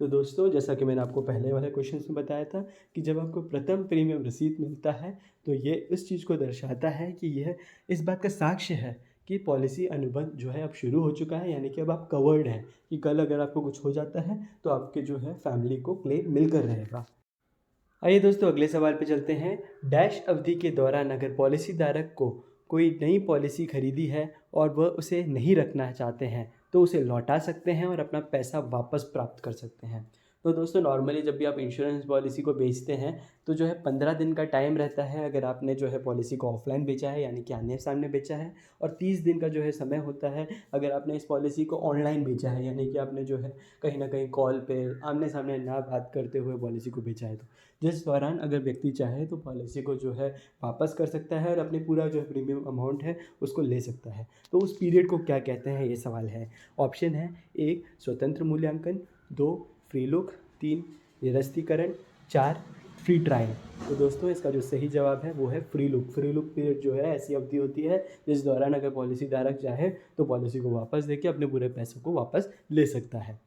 तो दोस्तों जैसा कि मैंने आपको पहले वाले क्वेश्चन में बताया था कि जब आपको प्रथम प्रीमियम रसीद मिलता है तो ये इस चीज़ को दर्शाता है कि यह इस बात का साक्ष्य है कि पॉलिसी अनुबंध जो है अब शुरू हो चुका है, यानी कि अब आप कवर्ड हैं कि कल अगर आपको कुछ हो जाता है तो आपके जो है फैमिली को क्लेम मिलकर रहेगा। आइए दोस्तों अगले सवाल पे चलते हैं। डैश अवधि के दौरान अगर पॉलिसी धारक को कोई नई पॉलिसी खरीदी है और वह उसे नहीं रखना चाहते हैं तो उसे लौटा सकते हैं और अपना पैसा वापस प्राप्त कर सकते हैं। तो दोस्तों नॉर्मली जब भी आप इंश्योरेंस पॉलिसी को बेचते हैं तो जो है 15 दिन का टाइम रहता है अगर आपने जो है पॉलिसी को ऑफलाइन बेचा है यानी कि आमने सामने बेचा है, और 30 दिन का जो है समय होता है अगर आपने इस पॉलिसी को ऑनलाइन बेचा है यानी कि आपने जो है कहीं ना कहीं कॉल पे आमने सामने ना बात करते हुए पॉलिसी को बेचा है। तो जिस दौरान अगर व्यक्ति चाहे तो पॉलिसी को जो है वापस कर सकता है और अपने पूरा जो प्रीमियम अमाउंट है उसको ले सकता है। तो उस पीरियड को क्या कहते हैं, ये सवाल है। ऑप्शन है 1 स्वतंत्र मूल्यांकन, 2 फ्री लुक, 3 निरस्तीकरण, 4 फ्री ट्रायल। तो दोस्तों इसका जो सही जवाब है वो है free look. Free look period जो है ऐसी अवधि होती है जिस दौरान अगर पॉलिसी धारक चाहे तो पॉलिसी को वापस देके अपने पूरे पैसों को वापस ले सकता है।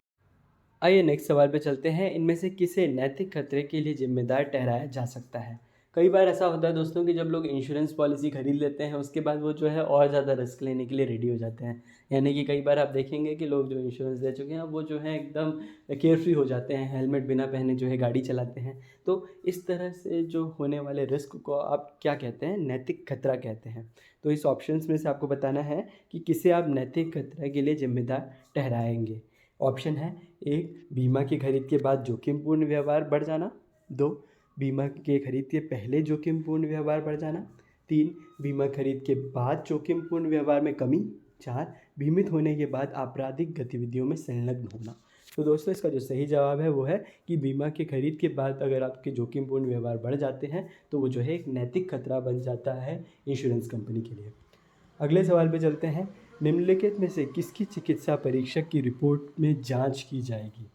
आइए नेक्स्ट सवाल पे चलते हैं। इनमें से किसे नैतिक खतरे के लिए जिम्मेदार ठहराया जा सकता है। कई बार ऐसा होता है दोस्तों कि जब लोग इंश्योरेंस पॉलिसी खरीद लेते हैं उसके बाद वो जो है और ज़्यादा रिस्क लेने के लिए रेडी हो जाते हैं। यानी कि कई बार आप देखेंगे कि लोग जो इंश्योरेंस ले चुके हैं वो जो है एकदम केयर फ्री हो जाते हैं, हेलमेट बिना पहने जो है गाड़ी चलाते हैं। तो इस तरह से जो होने वाले रिस्क को आप क्या कहते हैं, नैतिक खतरा कहते हैं। तो इस ऑप्शंस में से आपको बताना है कि किसे आप नैतिक खतरे के लिए जिम्मेदार ठहराएंगे। ऑप्शन है 1 बीमा की खरीद के बाद जोखिमपूर्ण व्यवहार बढ़ जाना, 2 बीमा के खरीद के पहले जोखिमपूर्ण व्यवहार बढ़ जाना, 3 बीमा खरीद के बाद जोखिमपूर्ण व्यवहार में कमी, 4 बीमित होने के बाद आपराधिक गतिविधियों में संलग्न होना। तो दोस्तों इसका जो सही जवाब है वो है कि बीमा के खरीद के बाद अगर आपके जोखिमपूर्ण व्यवहार बढ़ जाते हैं तो वो जो है एक नैतिक खतरा बन जाता है इंश्योरेंस कंपनी के लिए। अगले सवाल पे चलते हैं। निम्नलिखित में से किसकी चिकित्सा परीक्षक की रिपोर्ट में जांच की जाएगी।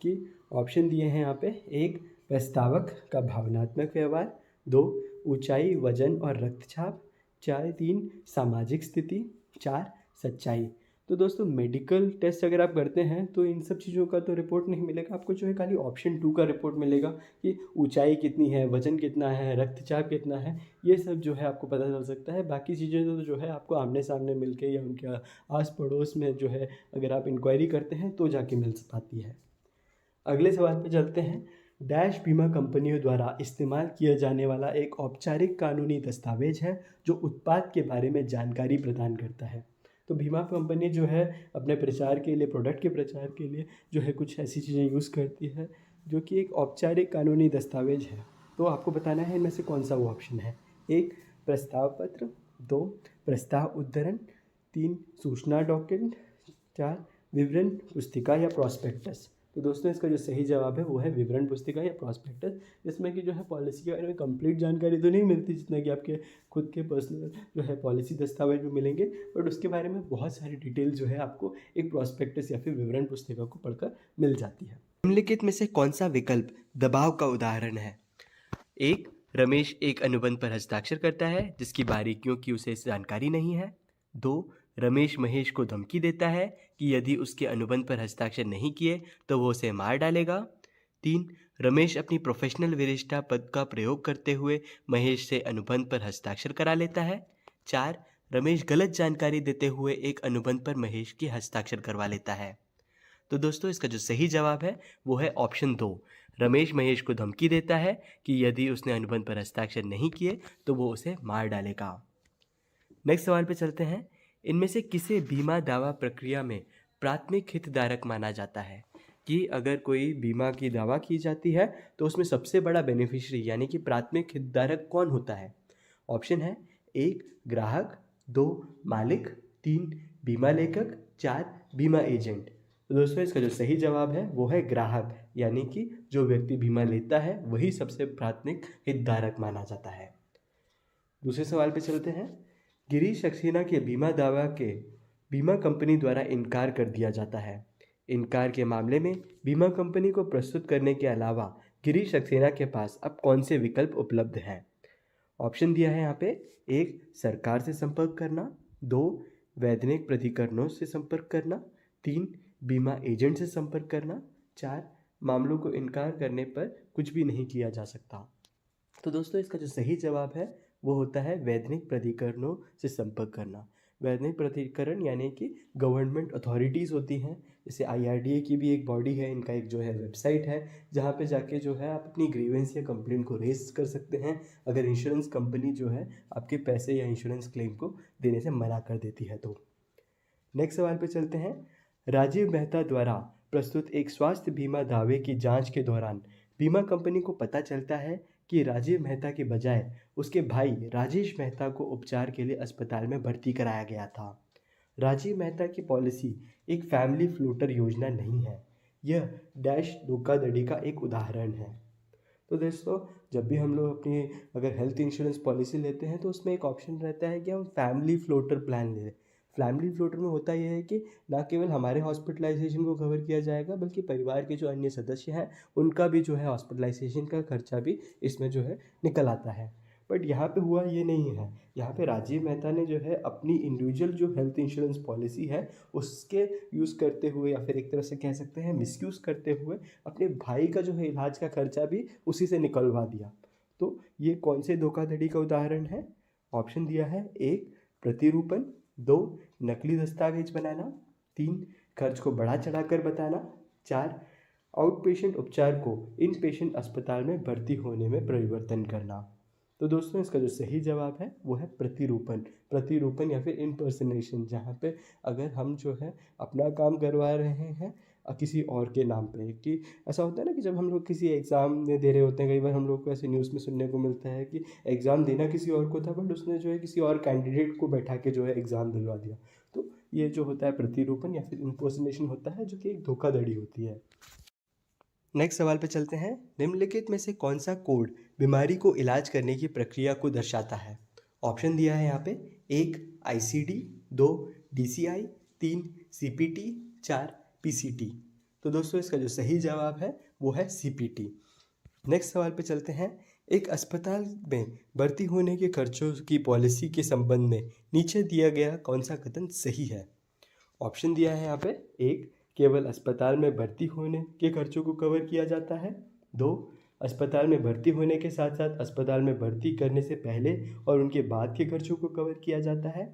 कि ऑप्शन दिए हैं यहाँ पे। 1 प्रस्तावक का भावनात्मक व्यवहार, 2 ऊंचाई, वजन और रक्तचाप, 3 सामाजिक स्थिति, 4 सच्चाई। तो दोस्तों मेडिकल टेस्ट अगर आप करते हैं तो इन सब चीज़ों का तो रिपोर्ट नहीं मिलेगा आपको, जो है खाली ऑप्शन 2 का रिपोर्ट मिलेगा कि ऊंचाई कितनी है, वजन कितना है, रक्तचाप कितना है, ये सब जो है आपको पता चल सकता है। बाकी चीज़ें तो जो है आपको आमने सामने मिल के या उनके आस पड़ोस में जो है अगर आप इंक्वायरी करते हैं तो जाके मिल पाती है। अगले सवाल पे चलते हैं। डैश बीमा कंपनियों द्वारा इस्तेमाल किया जाने वाला एक औपचारिक कानूनी दस्तावेज है जो उत्पाद के बारे में जानकारी प्रदान करता है। तो बीमा कंपनी जो है अपने प्रचार के लिए, प्रोडक्ट के प्रचार के लिए जो है कुछ ऐसी चीज़ें यूज़ करती है जो कि एक औपचारिक कानूनी दस्तावेज है। तो आपको बताना है इनमें से कौन सा वो ऑप्शन है। 1 प्रस्ताव पत्र, 2 प्रस्ताव उद्धरण, 3 सूचना डॉक्यूमेंट, 4 विवरण पुस्तिका या प्रॉस्पेक्टस। तो दोस्तों इसका जो सही जवाब है वो है विवरण पुस्तिका या प्रॉस्पेक्टस, जिसमें कि जो है पॉलिसी के बारे में कंप्लीट जानकारी तो नहीं मिलती जितना कि आपके खुद के पर्सनल जो है पॉलिसी दस्तावेज में मिलेंगे, बट उसके बारे में बहुत सारी डिटेल जो है आपको एक प्रॉस्पेक्टस या फिर विवरण पुस्तिका को पढ़कर मिल जाती है। निम्नलिखित में से कौन सा विकल्प दबाव का उदाहरण है। 1 रमेश एक अनुबंध पर हस्ताक्षर करता है जिसकी बारीकियों की उसे जानकारी नहीं है। 2 रमेश महेश को धमकी देता है कि यदि उसके अनुबंध पर हस्ताक्षर नहीं किए तो वो उसे मार डालेगा। 3 रमेश अपनी प्रोफेशनल वरिष्ठता पद का प्रयोग करते हुए महेश से अनुबंध पर हस्ताक्षर करा लेता है। 4 रमेश गलत जानकारी देते हुए एक अनुबंध पर महेश की हस्ताक्षर करवा लेता है। तो दोस्तों इसका जो सही जवाब है वो है ऑप्शन 2। रमेश महेश को धमकी देता है कि यदि उसने अनुबंध पर हस्ताक्षर नहीं किए तो वो उसे मार डालेगा। नेक्स्ट सवाल पे चलते हैं। इनमें से किसे बीमा दावा प्रक्रिया में प्राथमिक हितधारक माना जाता है। कि अगर कोई बीमा की दावा की जाती है तो उसमें सबसे बड़ा बेनिफिशियरी यानी कि प्राथमिक हितधारक कौन होता है। ऑप्शन है 1 ग्राहक, 2 मालिक, 3 बीमा लेखक, 4 बीमा एजेंट। तो दोस्तों इसका जो सही जवाब है वो है ग्राहक, यानी कि जो व्यक्ति बीमा लेता है वही सबसे प्राथमिक हितधारक माना जाता है। दूसरे सवाल पे चलते हैं। गिरीश सक्सेना के बीमा दावा के बीमा कंपनी द्वारा इनकार कर दिया जाता है। इनकार के मामले में बीमा कंपनी को प्रस्तुत करने के अलावा गिरीश सक्सेना के पास अब कौन से विकल्प उपलब्ध हैं। ऑप्शन दिया है यहाँ पे। 1 सरकार से संपर्क करना, 2 वैधानिक प्राधिकरणों से संपर्क करना, 3 बीमा एजेंट से संपर्क करना, 4 मामलों को इनकार करने पर कुछ भी नहीं किया जा सकता। तो दोस्तों इसका जो सही जवाब है वो होता है वैधानिक प्राधिकरणों से संपर्क करना। वैधानिक प्राधिकरण यानी कि गवर्नमेंट अथॉरिटीज़ होती हैं, जैसे IRDA की भी एक बॉडी है, इनका एक जो है वेबसाइट है जहाँ पे जाके जो है आप अपनी ग्रीवेंस या कंप्लेंट को रेज कर सकते हैं अगर इंश्योरेंस कंपनी जो है आपके पैसे या इंश्योरेंस क्लेम को देने से मना कर देती है तो। नेक्स्ट सवाल पे चलते हैं। राजीव मेहता द्वारा प्रस्तुत एक स्वास्थ्य बीमा दावे की जांच के दौरान बीमा कंपनी को पता चलता है कि राजीव मेहता के बजाय उसके भाई राजेश मेहता को उपचार के लिए अस्पताल में भर्ती कराया गया था। राजीव मेहता की पॉलिसी एक फैमिली फ्लोटर योजना नहीं है, यह डैश धोखाधड़ी का एक उदाहरण है। तो दोस्तों, जब भी हम लोग अपनी अगर हेल्थ इंश्योरेंस पॉलिसी लेते हैं तो उसमें एक ऑप्शन रहता है कि हम फैमिली फ्लोटर प्लान ले लें। फैमिली फ्लोटर में होता यह है कि ना केवल हमारे हॉस्पिटलाइजेशन को कवर किया जाएगा, बल्कि परिवार के जो अन्य सदस्य हैं उनका भी जो है हॉस्पिटलाइजेशन का खर्चा भी इसमें जो है निकल आता है। बट यहाँ पे हुआ ये नहीं है। यहाँ पे राजीव मेहता ने जो है अपनी इंडिविजुअल जो हेल्थ इंश्योरेंस पॉलिसी है उसके यूज़ करते हुए, या फिर एक तरह से कह सकते हैं मिसयूज़ करते हुए, अपने भाई का जो है इलाज का खर्चा भी उसी से निकलवा दिया। तो ये कौन से धोखाधड़ी का उदाहरण है? ऑप्शन दिया है: 1 प्रतिरूपण, 2 नकली दस्तावेज बनाना, 3 खर्च को बढ़ा चढ़ाकर बताना, 4 आउट पेशेंट उपचार को इन पेशेंट अस्पताल में भर्ती होने में परिवर्तन करना। तो दोस्तों, इसका जो सही जवाब है वो है प्रतिरूपण। प्रतिरूपण या फिर इम्पर्सनेशन, जहाँ पे अगर हम जो है अपना काम करवा रहे हैं किसी और के नाम पे। कि ऐसा होता है ना कि जब हम लोग किसी एग्ज़ाम में दे रहे होते हैं, कई बार हम लोग को ऐसे न्यूज़ में सुनने को मिलता है कि एग्ज़ाम देना किसी और को था, बट उसने जो है किसी और कैंडिडेट को बैठा के जो है एग्ज़ाम दिलवा दिया। तो ये जो होता है प्रतिरूपण या फिर इम्पर्सनेशन होता है, जो कि एक धोखाधड़ी होती है। नेक्स्ट सवाल पे चलते हैं। निम्नलिखित में से कौन सा कोड बीमारी को इलाज करने की प्रक्रिया को दर्शाता है? ऑप्शन दिया है यहाँ पे: 1 ICD, 2 DCI, 3 CPT, 4 PCT। तो दोस्तों, इसका जो सही जवाब है वो है CPT। नेक्स्ट सवाल पे चलते हैं। एक अस्पताल में भर्ती होने के खर्चों की पॉलिसी के संबंध में नीचे दिया गया कौन सा कथन सही है? ऑप्शन दिया है यहाँ पे: 1 केवल अस्पताल में भर्ती होने के खर्चों को कवर किया जाता है, 2 अस्पताल में भर्ती होने के साथ साथ अस्पताल में भर्ती करने से पहले और उनके बाद के खर्चों को कवर किया जाता है,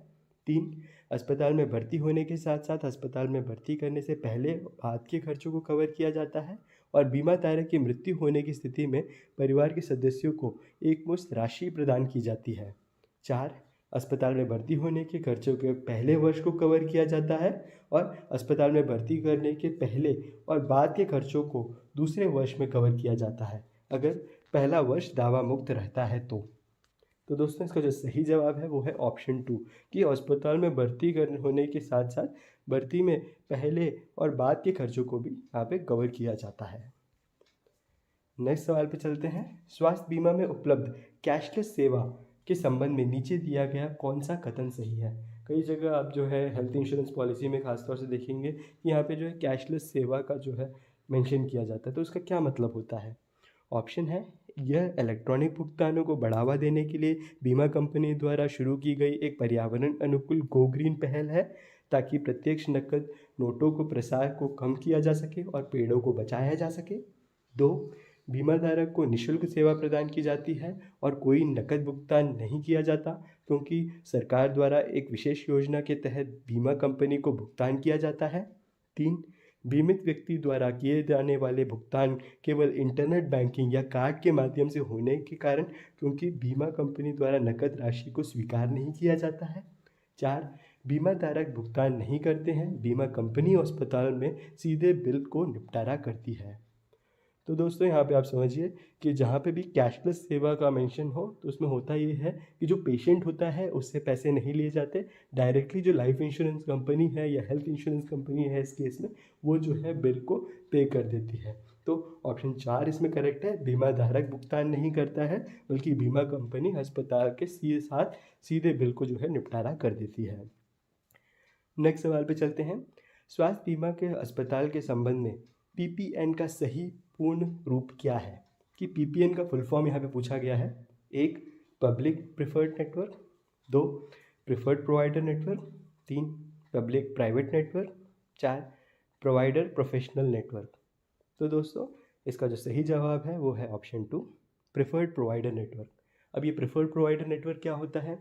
3 अस्पताल में भर्ती होने के साथ साथ अस्पताल में भर्ती करने से पहले और बाद के खर्चों को कवर किया जाता है, और बीमा धारक की मृत्यु होने की स्थिति में परिवार के सदस्यों को एकमुश्त राशि प्रदान की जाती है, 4 अस्पताल में भर्ती होने के खर्चों के पहले वर्ष को कवर किया जाता है और अस्पताल में भर्ती करने के पहले और बाद के खर्चों को दूसरे वर्ष में कवर किया जाता है, अगर पहला वर्ष दावा मुक्त रहता है तो दोस्तों, इसका जो सही जवाब है वो है ऑप्शन 2 कि अस्पताल में भर्ती होने के साथ साथ भर्ती में पहले और बाद के खर्चों को भी यहाँ पे कवर किया जाता है। नेक्स्ट सवाल पे चलते हैं। स्वास्थ्य बीमा में उपलब्ध कैशलेस सेवा के संबंध में नीचे दिया गया कौन सा कथन सही है? कई जगह आप जो है हेल्थ इंश्योरेंस पॉलिसी में खासतौर से देखेंगे कि यहाँ पे जो है कैशलेस सेवा का जो है मेंशन किया जाता है। तो उसका क्या मतलब होता है? ऑप्शन है: यह इलेक्ट्रॉनिक भुगतानों को बढ़ावा देने के लिए बीमा कंपनी द्वारा शुरू की गई एक पर्यावरण अनुकूल गो ग्रीन पहल है, ताकि प्रत्यक्ष नकद नोटों को प्रसार को कम किया जा सके और पेड़ों को बचाया जा सके। 2 बीमा धारक को निःशुल्क सेवा प्रदान की जाती है और कोई नकद भुगतान नहीं किया जाता, क्योंकि सरकार द्वारा एक विशेष योजना के तहत बीमा कंपनी को भुगतान किया जाता है। 3 बीमित व्यक्ति द्वारा किए जाने वाले भुगतान केवल इंटरनेट बैंकिंग या कार्ड के माध्यम से होने के कारण, क्योंकि बीमा कंपनी द्वारा नकद राशि को स्वीकार नहीं किया जाता है। 4 बीमा धारक भुगतान नहीं करते हैं, बीमा कंपनी अस्पताल में सीधे बिल को निपटारा करती है। तो दोस्तों, यहाँ पे आप समझिए कि जहाँ पे भी कैशलेस सेवा का मेंशन हो तो उसमें होता ये है कि जो पेशेंट होता है उससे पैसे नहीं लिए जाते, डायरेक्टली जो लाइफ इंश्योरेंस कंपनी है या हेल्थ इंश्योरेंस कंपनी है इस केस में, वो जो है बिल को पे कर देती है। तो ऑप्शन 4 इसमें करेक्ट है। बीमा धारक भुगतान नहीं करता है, बल्कि बीमा कंपनी अस्पताल के साथ सीधे बिल को जो है निपटारा कर देती है। नेक्स्ट सवाल पे चलते हैं। स्वास्थ्य बीमा के अस्पताल के संबंध में PPN का सही पूर्ण रूप क्या है? कि PPN का फुल फॉर्म यहाँ पे पूछा गया है। 1 public preferred network, 2 preferred provider network, 3 public private network, 4 provider professional network. तो दोस्तों, इसका जो सही जवाब है वो है ऑप्शन 2 प्रिफर्ड प्रोवाइडर नेटवर्क। अब ये प्रिफर्ड प्रोवाइडर नेटवर्क क्या होता है?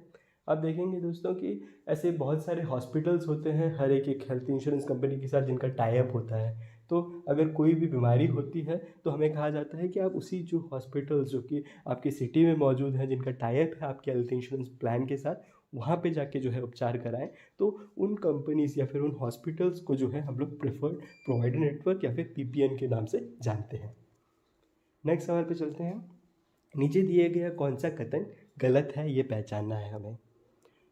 आप देखेंगे दोस्तों कि ऐसे बहुत सारे हॉस्पिटल्स होते हैं हर एक हेल्थ इंश्योरेंस कंपनी के साथ जिनका टाई अप होता है। तो अगर कोई भी बीमारी होती है तो हमें कहा जाता है कि आप उसी जो हॉस्पिटल्स जो कि आपकी सिटी में मौजूद हैं, जिनका टाई अप है आपके हेल्थ इंश्योरेंस प्लान के साथ, वहाँ पे जाके जो है उपचार कराएं, तो उन कंपनीज़ या फिर उन हॉस्पिटल्स को जो है हम लोग प्रेफर्ड प्रोवाइडर नेटवर्क या फिर पीपीएन के नाम से जानते हैं। नेक्स्ट सवाल पे चलते हैं। नीचे दिए गया कौन सा कथन गलत है, ये पहचानना है हमें।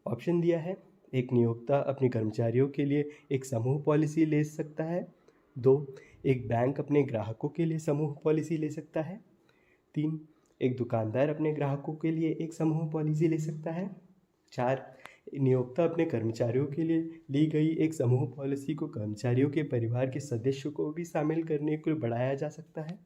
ऑप्शन दिया है, एक नियोक्ता अपने कर्मचारियों के लिए एक समूह पॉलिसी ले सकता है। 2, एक बैंक अपने ग्राहकों के लिए समूह पॉलिसी ले सकता है। 3, एक दुकानदार अपने ग्राहकों के लिए एक समूह पॉलिसी ले सकता है। 4, नियोक्ता अपने कर्मचारियों के लिए ली गई एक समूह पॉलिसी को कर्मचारियों के परिवार के सदस्यों को भी शामिल करने को बढ़ाया जा सकता है।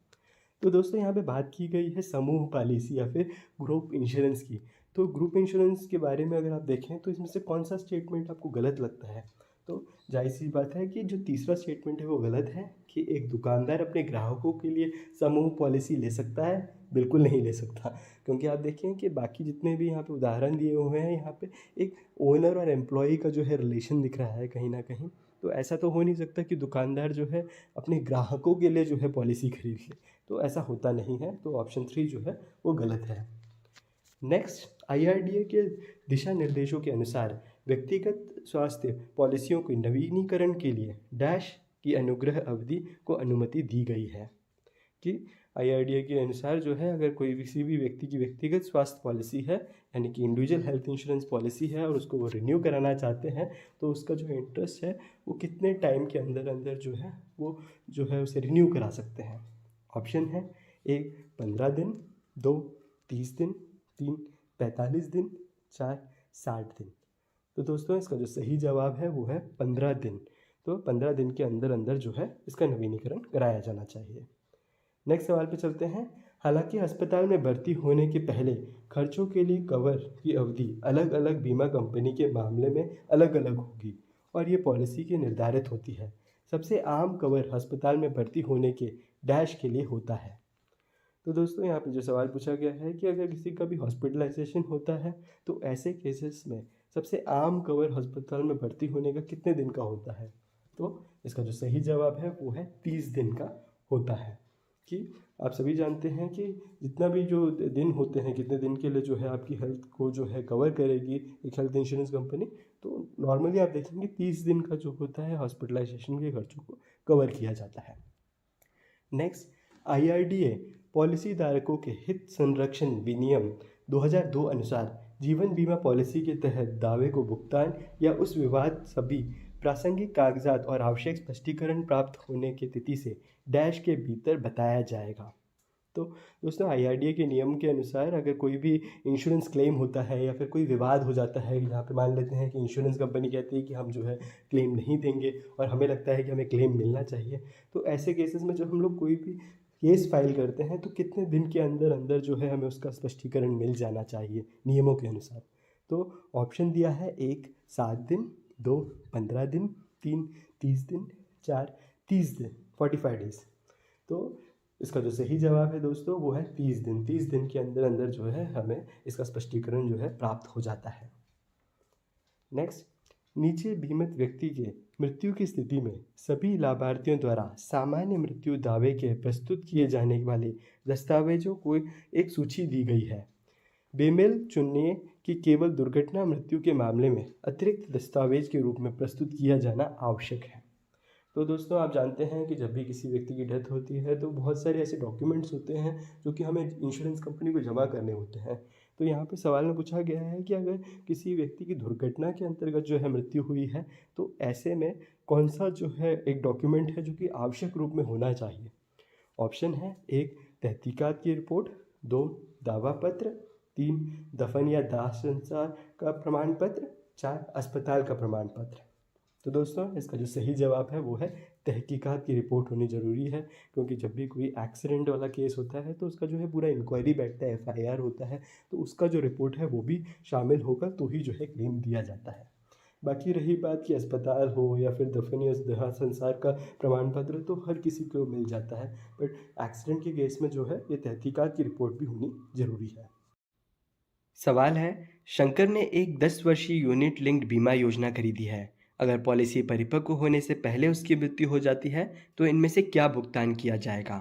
तो दोस्तों यहाँ पे बात की गई है समूह पॉलिसी या फिर ग्रुप इंश्योरेंस की। तो ग्रुप इंश्योरेंस के बारे में अगर आप देखें तो इसमें से कौन सा स्टेटमेंट आपको गलत लगता है? तो जाहिर सी बात है कि जो तीसरा स्टेटमेंट है वो गलत है कि एक दुकानदार अपने ग्राहकों के लिए समूह पॉलिसी ले सकता है। बिल्कुल नहीं ले सकता, क्योंकि आप देखें कि बाकी जितने भी यहाँ पे उदाहरण दिए हुए हैं, यहाँ पे एक ओनर और एम्प्लॉय का जो है रिलेशन दिख रहा है कहीं ना कहीं। तो ऐसा तो हो नहीं सकता कि दुकानदार जो है अपने ग्राहकों के लिए जो है पॉलिसी खरीद ले, तो ऐसा होता नहीं है। तो ऑप्शन 3 जो है वो गलत है। नेक्स्ट, IRDA के दिशा निर्देशों के अनुसार व्यक्तिगत स्वास्थ्य पॉलिसियों के नवीनीकरण के लिए डैश की अनुग्रह अवधि को अनुमति दी गई है कि IRDA के अनुसार जो है अगर कोई किसी भी व्यक्ति की व्यक्तिगत स्वास्थ्य पॉलिसी है, यानी कि इंडिविजुअल हेल्थ इंश्योरेंस पॉलिसी है, और उसको वो रिन्यू कराना चाहते हैं, तो उसका जो इंटरेस्ट है वो कितने टाइम के अंदर अंदर जो है वो जो है उसे रिन्यू करा सकते हैं। ऑप्शन है 1, 15 दिन, 2, 30 दिन, 3, 45 दिन, 4, 60 दिन। तो दोस्तों इसका जो सही जवाब है वो है 15 दिन। तो 15 दिन के अंदर अंदर जो है इसका नवीनीकरण कराया जाना चाहिए। नेक्स्ट सवाल पे चलते हैं। हालांकि अस्पताल में भर्ती होने के पहले खर्चों के लिए कवर की अवधि अलग अलग बीमा कंपनी के मामले में अलग अलग होगी और ये पॉलिसी की निर्धारित होती है। सबसे आम कवर अस्पताल में भर्ती होने के डैश के लिए होता है। तो दोस्तों यहाँ पे जो सवाल पूछा गया है कि अगर किसी का भी हॉस्पिटलाइजेशन होता है तो ऐसे केसेस में सबसे आम कवर अस्पताल में भर्ती होने का कितने दिन का होता है? तो इसका जो सही जवाब है वो है 30 दिन का होता है। कि आप सभी जानते हैं कि जितना भी जो दिन होते हैं, कितने दिन के लिए जो है आपकी हेल्थ को जो है कवर करेगी एक हेल्थ इंश्योरेंस कंपनी, तो नॉर्मली आप देखेंगे 30 दिन का जो होता है हॉस्पिटलाइजेशन के खर्चों को कवर किया जाता है। नेक्स्ट, IRDA पॉलिसी धारकों के हित संरक्षण विनियम 2002 अनुसार जीवन बीमा पॉलिसी के तहत दावे को भुगतान या उस विवाद सभी प्रासंगिक कागजात और आवश्यक स्पष्टीकरण प्राप्त होने की तिथि से डैश के भीतर बताया जाएगा। तो दोस्तों IRDA के नियम के अनुसार अगर कोई भी इंश्योरेंस क्लेम होता है या फिर कोई विवाद हो जाता है, यहाँ पे मान लेते हैं कि इंश्योरेंस कंपनी कहती है कि हम जो है क्लेम नहीं देंगे और हमें लगता है कि हमें क्लेम मिलना चाहिए, तो ऐसे केसेस में जब हम लोग कोई भी केस फाइल करते हैं तो कितने दिन के अंदर अंदर जो है हमें उसका स्पष्टीकरण मिल जाना चाहिए नियमों के अनुसार? तो ऑप्शन दिया है 1, 7 दिन, 2, 15 दिन, 3, 30 दिन, 4, 30 दिन, 45 डेज। तो इसका जो सही जवाब है दोस्तों वो है 30 दिन। 30 दिन के अंदर अंदर जो है हमें इसका स्पष्टीकरण जो है प्राप्त हो जाता है। नेक्स्ट, नीचे बीमित व्यक्ति के मृत्यु की स्थिति में सभी लाभार्थियों द्वारा सामान्य मृत्यु दावे के प्रस्तुत किए जाने वाले दस्तावेजों को एक सूची दी गई है। बेमेल चुनिए कि केवल दुर्घटना मृत्यु के मामले में अतिरिक्त दस्तावेज के रूप में प्रस्तुत किया जाना आवश्यक है। तो दोस्तों आप जानते हैं कि जब भी किसी व्यक्ति की डेथ होती है तो बहुत सारे ऐसे डॉक्यूमेंट्स होते हैं जो कि हमें इंश्योरेंस कंपनी को जमा करने होते हैं। तो यहाँ पे सवाल में पूछा गया है कि अगर किसी व्यक्ति की दुर्घटना के अंतर्गत जो है मृत्यु हुई है तो ऐसे में कौन सा जो है एक डॉक्यूमेंट है जो कि आवश्यक रूप में होना चाहिए? ऑप्शन है 1, तहकीकात की रिपोर्ट, 2, दावा पत्र, 3, दफन या दाह संस्कार का प्रमाण पत्र, 4, अस्पताल का प्रमाण पत्र। तो दोस्तों इसका जो सही जवाब है वो है तहकीकात की रिपोर्ट होनी ज़रूरी है, क्योंकि जब भी कोई एक्सीडेंट वाला केस होता है तो उसका जो है पूरा इंक्वायरी बैठता है, FIR होता है, तो उसका जो रिपोर्ट है वो भी शामिल होगा तो ही जो है क्लेम दिया जाता है। बाकी रही बात कि अस्पताल हो या फिर दफन या दाह संस्कार का प्रमाण पत्र तो हर किसी को मिल जाता है, बट एक्सीडेंट के केस में जो है ये तहकीकात की रिपोर्ट भी होनी ज़रूरी है। सवाल है, शंकर ने एक 10 वर्षीय यूनिट लिंक्ड बीमा योजना खरीदी है। अगर पॉलिसी परिपक्व होने से पहले उसकी मृत्यु हो जाती है तो इनमें से क्या भुगतान किया जाएगा?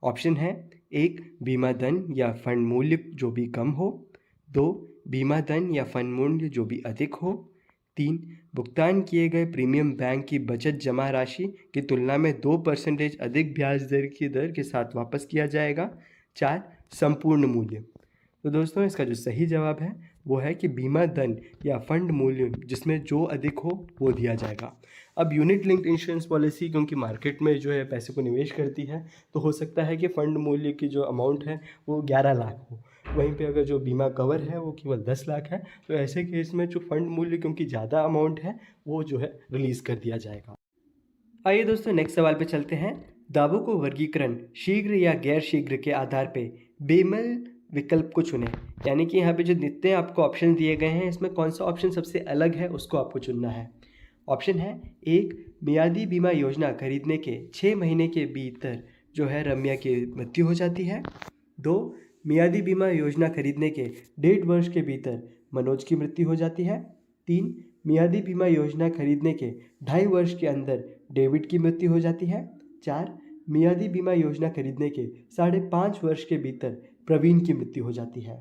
ऑप्शन है 1, बीमा धन या फंड मूल्य जो भी कम हो, 2, बीमा धन या फंड मूल्य जो भी अधिक हो। 3, भुगतान किए गए प्रीमियम बैंक की बचत जमा राशि की तुलना में 2% अधिक ब्याज दर की दर के साथ वापस किया जाएगा। 4, संपूर्ण मूल्य। तो दोस्तों इसका जो सही जवाब है वो है कि बीमा धन या फंड मूल्य जिसमें जो अधिक हो वो दिया जाएगा। अब यूनिट लिंक्ड इंश्योरेंस पॉलिसी क्योंकि मार्केट में जो है पैसे को निवेश करती है, तो हो सकता है कि फंड मूल्य की जो अमाउंट है वो 11 लाख हो, वहीं पे अगर जो बीमा कवर है वो केवल 10 लाख है। तो ऐसे केस में जो फंड मूल्य क्योंकि ज़्यादा अमाउंट है वो जो है रिलीज़ कर दिया जाएगा। आइए दोस्तों नेक्स्ट सवाल पे चलते हैं। दावों को वर्गीकरण शीघ्र या गैर शीघ्र के आधार पे बेमल विकल्प को चुनें। यानी कि यहाँ पे जो जितने आपको ऑप्शन दिए गए हैं इसमें कौन सा ऑप्शन सबसे अलग है उसको आपको चुनना है। ऑप्शन है 1, मियादी बीमा योजना खरीदने के 6 महीने के भीतर जो है रम्या की मृत्यु हो जाती है। 2, मियादी बीमा योजना खरीदने के 1.5 वर्ष के भीतर मनोज की मृत्यु हो जाती है। 3, मियादी बीमा योजना खरीदने के 2.5 वर्ष के अंदर डेविड की मृत्यु हो जाती है। 4, मियादी बीमा योजना खरीदने के 5.5 वर्ष के भीतर प्रवीण की मृत्यु हो जाती है।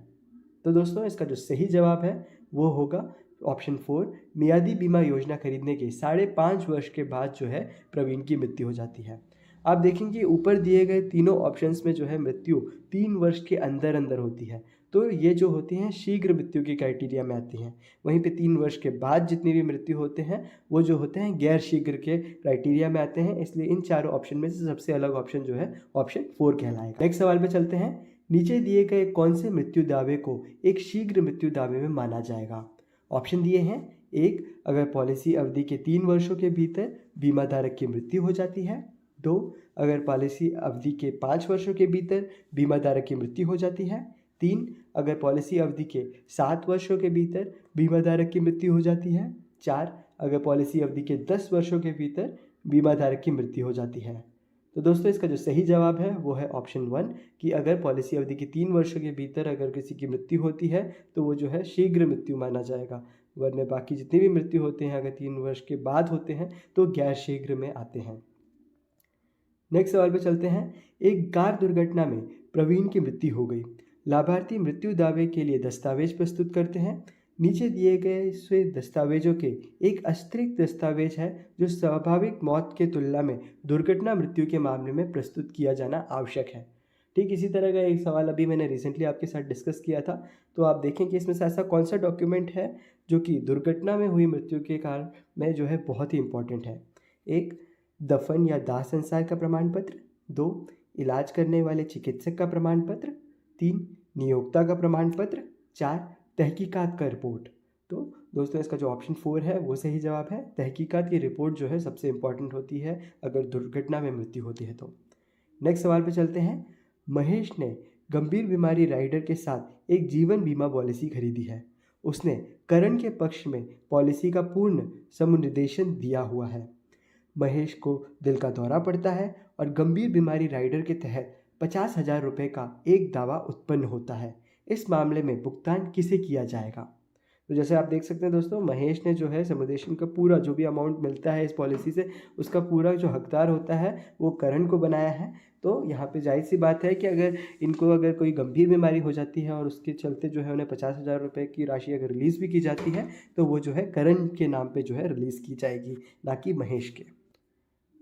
तो दोस्तों इसका जो सही जवाब है वो होगा ऑप्शन 4, मियादी बीमा योजना खरीदने के 5.5 वर्ष के बाद जो है प्रवीण की मृत्यु हो जाती है। आप देखेंगे ऊपर दिए गए तीनों ऑप्शंस में जो है मृत्यु 3 वर्ष के अंदर अंदर होती है, तो ये जो होती हैं शीघ्र मृत्यु की क्राइटेरिया में आती हैं। वहीं पे 3 वर्ष के बाद जितनी भी मृत्यु होते हैं वो जो होते हैं गैर शीघ्र के क्राइटेरिया में आते हैं। इसलिए इन चारों ऑप्शन में से सबसे अलग ऑप्शन जो है ऑप्शन 4 कहलाएगा। नेक्स्ट सवाल पे चलते हैं। नीचे दिए गए कौन से मृत्यु दावे को एक शीघ्र मृत्यु दावे में माना जाएगा। ऑप्शन दिए हैं। 1, अगर पॉलिसी अवधि के 3 वर्षों के भीतर बीमा धारक की मृत्यु हो जाती है। 2, अगर पॉलिसी अवधि के 5 वर्षों के भीतर बीमा धारक की मृत्यु हो जाती है। 3, अगर पॉलिसी अवधि के 7 वर्षों के भीतर बीमा धारक की मृत्यु हो जाती है। 4, अगर पॉलिसी अवधि के 10 वर्षों के भीतर बीमा धारक की मृत्यु हो जाती है। तो दोस्तों इसका जो सही जवाब है वो है ऑप्शन 1 कि अगर पॉलिसी अवधि के 3 वर्षों के भीतर अगर किसी की मृत्यु होती है तो वो जो है शीघ्र मृत्यु माना जाएगा, वरना बाकी जितनी भी मृत्यु होते हैं अगर 3 वर्ष के बाद होते हैं तो गैर शीघ्र में आते हैं। नेक्स्ट सवाल पे चलते हैं। एक कार दुर्घटना में प्रवीण की मृत्यु हो गई। लाभार्थी मृत्यु दावे के लिए दस्तावेज प्रस्तुत करते हैं। नीचे दिए गए स्वे दस्तावेजों के एक अतिरिक्त दस्तावेज है जो स्वाभाविक मौत के तुलना में दुर्घटना मृत्यु के मामले में प्रस्तुत किया जाना आवश्यक है। ठीक इसी तरह का एक सवाल अभी मैंने रिसेंटली आपके साथ डिस्कस किया था। तो आप देखें कि इसमें से ऐसा कौन सा डॉक्यूमेंट है जो कि दुर्घटना में हुई मृत्यु के कारण में जो है बहुत ही इंपॉर्टेंट है। 1, दफन या दाह संस्कार का प्रमाण पत्र। 2, इलाज करने वाले चिकित्सक का प्रमाण पत्र। 3, नियोक्ता का प्रमाण पत्र। 4, तहकीकात का रिपोर्ट। तो दोस्तों इसका जो ऑप्शन 4 है वो सही जवाब है। तहकीकात की रिपोर्ट जो है सबसे इम्पॉर्टेंट होती है अगर दुर्घटना में मृत्यु होती है तो। नेक्स्ट सवाल पे चलते हैं। महेश ने गंभीर बीमारी राइडर के साथ एक जीवन बीमा पॉलिसी खरीदी है। उसने करण के पक्ष में पॉलिसी का पूर्ण समुनिर्देशन दिया हुआ है। महेश को दिल का दौरा पड़ता है और गंभीर बीमारी राइडर के तहत 50,000 रुपये का एक दावा उत्पन्न होता है। इस मामले में भुगतान किसे किया जाएगा। तो जैसे आप देख सकते हैं दोस्तों, महेश ने जो है समुदेशन का पूरा जो भी अमाउंट मिलता है इस पॉलिसी से उसका पूरा जो हकदार होता है वो करण को बनाया है। तो यहाँ पे जाहिर सी बात है कि अगर कोई गंभीर बीमारी हो जाती है और उसके चलते जो है उन्हें 50,000 रुपये की राशि अगर रिलीज़ भी की जाती है तो वो जो है करण के नाम पे जो है रिलीज़ की जाएगी, ना कि महेश के।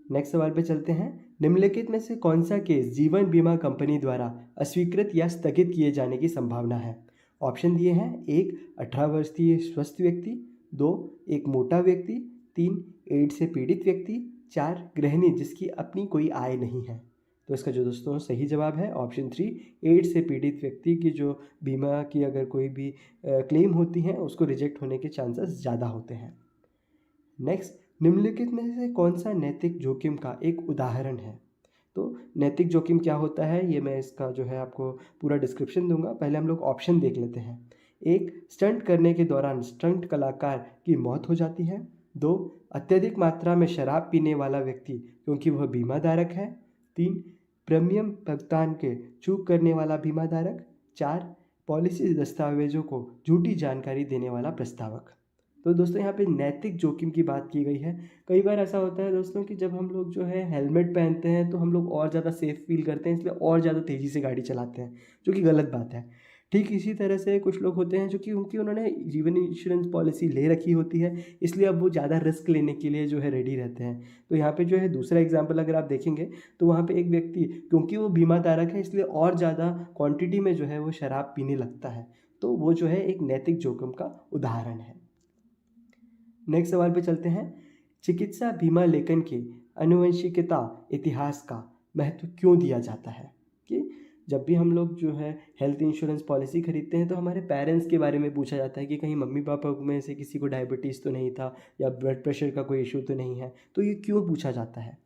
नेक्स्ट सवाल पे चलते हैं। निम्नलिखित में से कौन सा केस जीवन बीमा कंपनी द्वारा अस्वीकृत या स्थगित किए जाने की संभावना है। ऑप्शन दिए हैं। 1, 18 वर्षीय स्वस्थ व्यक्ति। 2, एक मोटा व्यक्ति। 3, एड्स से पीड़ित व्यक्ति। 4, गृहिणी जिसकी अपनी कोई आय नहीं है। तो इसका जो दोस्तों सही जवाब है ऑप्शन 3, एड्स से पीड़ित व्यक्ति की जो बीमा की अगर कोई भी क्लेम होती है उसको रिजेक्ट होने के चांसेस ज़्यादा होते हैं। नेक्स्ट, निम्नलिखित में से कौन सा नैतिक जोखिम का एक उदाहरण है। तो नैतिक जोखिम क्या होता है ये मैं इसका जो है आपको पूरा डिस्क्रिप्शन दूंगा। पहले हम लोग ऑप्शन देख लेते हैं। 1, स्टंट करने के दौरान स्टंट कलाकार की मौत हो जाती है। 2, अत्यधिक मात्रा में शराब पीने वाला व्यक्ति क्योंकि वह बीमा धारक है। 3, प्रीमियम भुगतान के चूक करने वाला बीमा धारक। 4, पॉलिसी दस्तावेजों को झूठी जानकारी देने वाला प्रस्तावक। तो दोस्तों यहाँ पे नैतिक जोखिम की बात की गई है। कई बार ऐसा होता है दोस्तों कि जब हम लोग जो है हेलमेट पहनते हैं तो हम लोग और ज़्यादा सेफ फील करते हैं, इसलिए और ज़्यादा तेज़ी से गाड़ी चलाते हैं, जो कि गलत बात है। ठीक इसी तरह से कुछ लोग होते हैं जो कि उन्होंने जीवन इंश्योरेंस पॉलिसी ले रखी होती है, इसलिए अब वो ज़्यादा रिस्क लेने के लिए जो है रेडी रहते हैं। तो यहाँ पे जो है दूसरा एग्जांपल अगर आप देखेंगे तो वहाँ पे एक व्यक्ति, क्योंकि वो बीमा धारक है इसलिए और ज़्यादा क्वांटिटी में जो है वो शराब पीने लगता है, तो वो जो है एक नैतिक जोखिम का उदाहरण है। नेक्स्ट सवाल पे चलते हैं। चिकित्सा बीमा लेखन के आनुवंशिकता इतिहास का महत्व क्यों दिया जाता है? कि जब भी हम लोग जो है हेल्थ इंश्योरेंस पॉलिसी खरीदते हैं तो हमारे पेरेंट्स के बारे में पूछा जाता है कि कहीं मम्मी पापा में से किसी को डायबिटीज़ तो नहीं था या ब्लड प्रेशर का कोई इशू तो नहीं है। तो ये क्यों पूछा जाता है?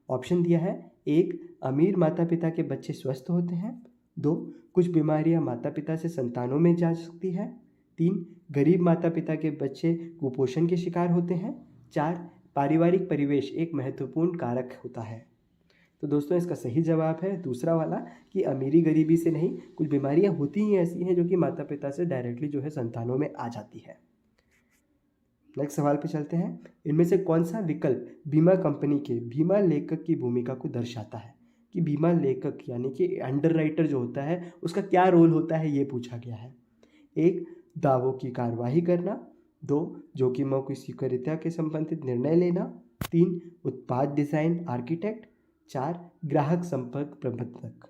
ऑप्शन दिया है। 1, अमीर माता पिता के बच्चे स्वस्थ होते हैं। 2, कुछ बीमारियां माता पिता से संतानों में जा सकती है। 3, गरीब माता पिता के बच्चे कुपोषण के शिकार होते हैं। 4, पारिवारिक परिवेश एक महत्वपूर्ण कारक होता है। तो दोस्तों इसका सही जवाब है दूसरा वाला, कि अमीरी गरीबी से नहीं, कुछ बीमारियां होती ही ऐसी हैं जो कि माता पिता से डायरेक्टली जो है संतानों में आ जाती है। नेक्स्ट सवाल पे चलते हैं। इनमें से कौन सा विकल्प बीमा कंपनी के बीमा लेखक की भूमिका को दर्शाता है? कि बीमा लेखक यानी कि अंडरराइटर जो होता है उसका क्या रोल होता है, ये पूछा गया है। 1, दावों की कार्यवाही करना। 2, जोखिमों की स्वीकार्यता के संबंधित निर्णय लेना। 3, उत्पाद डिज़ाइन आर्किटेक्ट। 4, ग्राहक संपर्क प्रबंधक।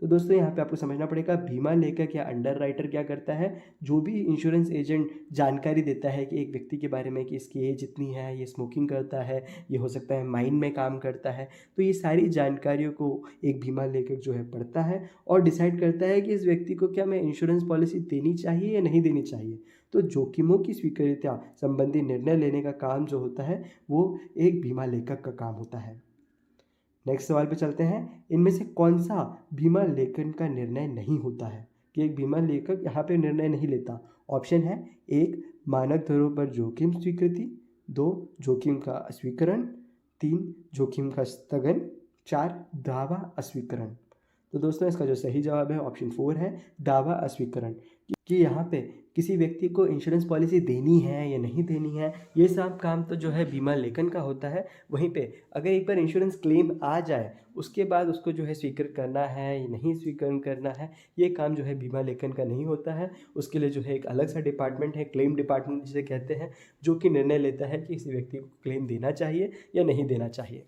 तो दोस्तों यहाँ पे आपको समझना पड़ेगा बीमा लेखक या अंडरराइटर क्या करता है। जो भी इंश्योरेंस एजेंट जानकारी देता है कि एक व्यक्ति के बारे में कि इसकी एज इतनी है, ये स्मोकिंग करता है, ये हो सकता है माइन में काम करता है, तो ये सारी जानकारियों को एक बीमा लेखक जो है पढ़ता है और डिसाइड करता है कि इस व्यक्ति को क्या मैं इंश्योरेंस पॉलिसी देनी चाहिए या नहीं देनी चाहिए। तो जोखिमों की स्वीकार्यता संबंधी निर्णय लेने का काम जो होता है वो एक बीमा लेखक का काम होता है। नेक्स्ट सवाल पे चलते हैं। इनमें से कौन सा बीमा लेखन का निर्णय नहीं होता है? कि एक बीमा लेखक यहाँ पे निर्णय नहीं लेता। ऑप्शन है। 1, मानक दरों पर जोखिम स्वीकृति। 2, जोखिम का अस्वीकरण। 3, जोखिम का स्थगन। 4, दावा अस्वीकरण। तो दोस्तों इसका जो सही जवाब है ऑप्शन 4 है, दावा अस्वीकरण। कि यहाँ पे किसी व्यक्ति को इंश्योरेंस पॉलिसी देनी है या नहीं देनी है, ये सब काम तो जो है बीमा लेखन का होता है। वहीं पे अगर एक बार इंश्योरेंस क्लेम आ जाए उसके बाद उसको जो है स्वीकार करना है या नहीं स्वीकार करना है, ये काम जो है बीमा लेखन का नहीं होता है। उसके लिए जो है एक अलग सा डिपार्टमेंट है, क्लेम डिपार्टमेंट जिसे कहते हैं, जो कि निर्णय लेता है कि किसी व्यक्ति को क्लेम देना चाहिए या नहीं देना चाहिए।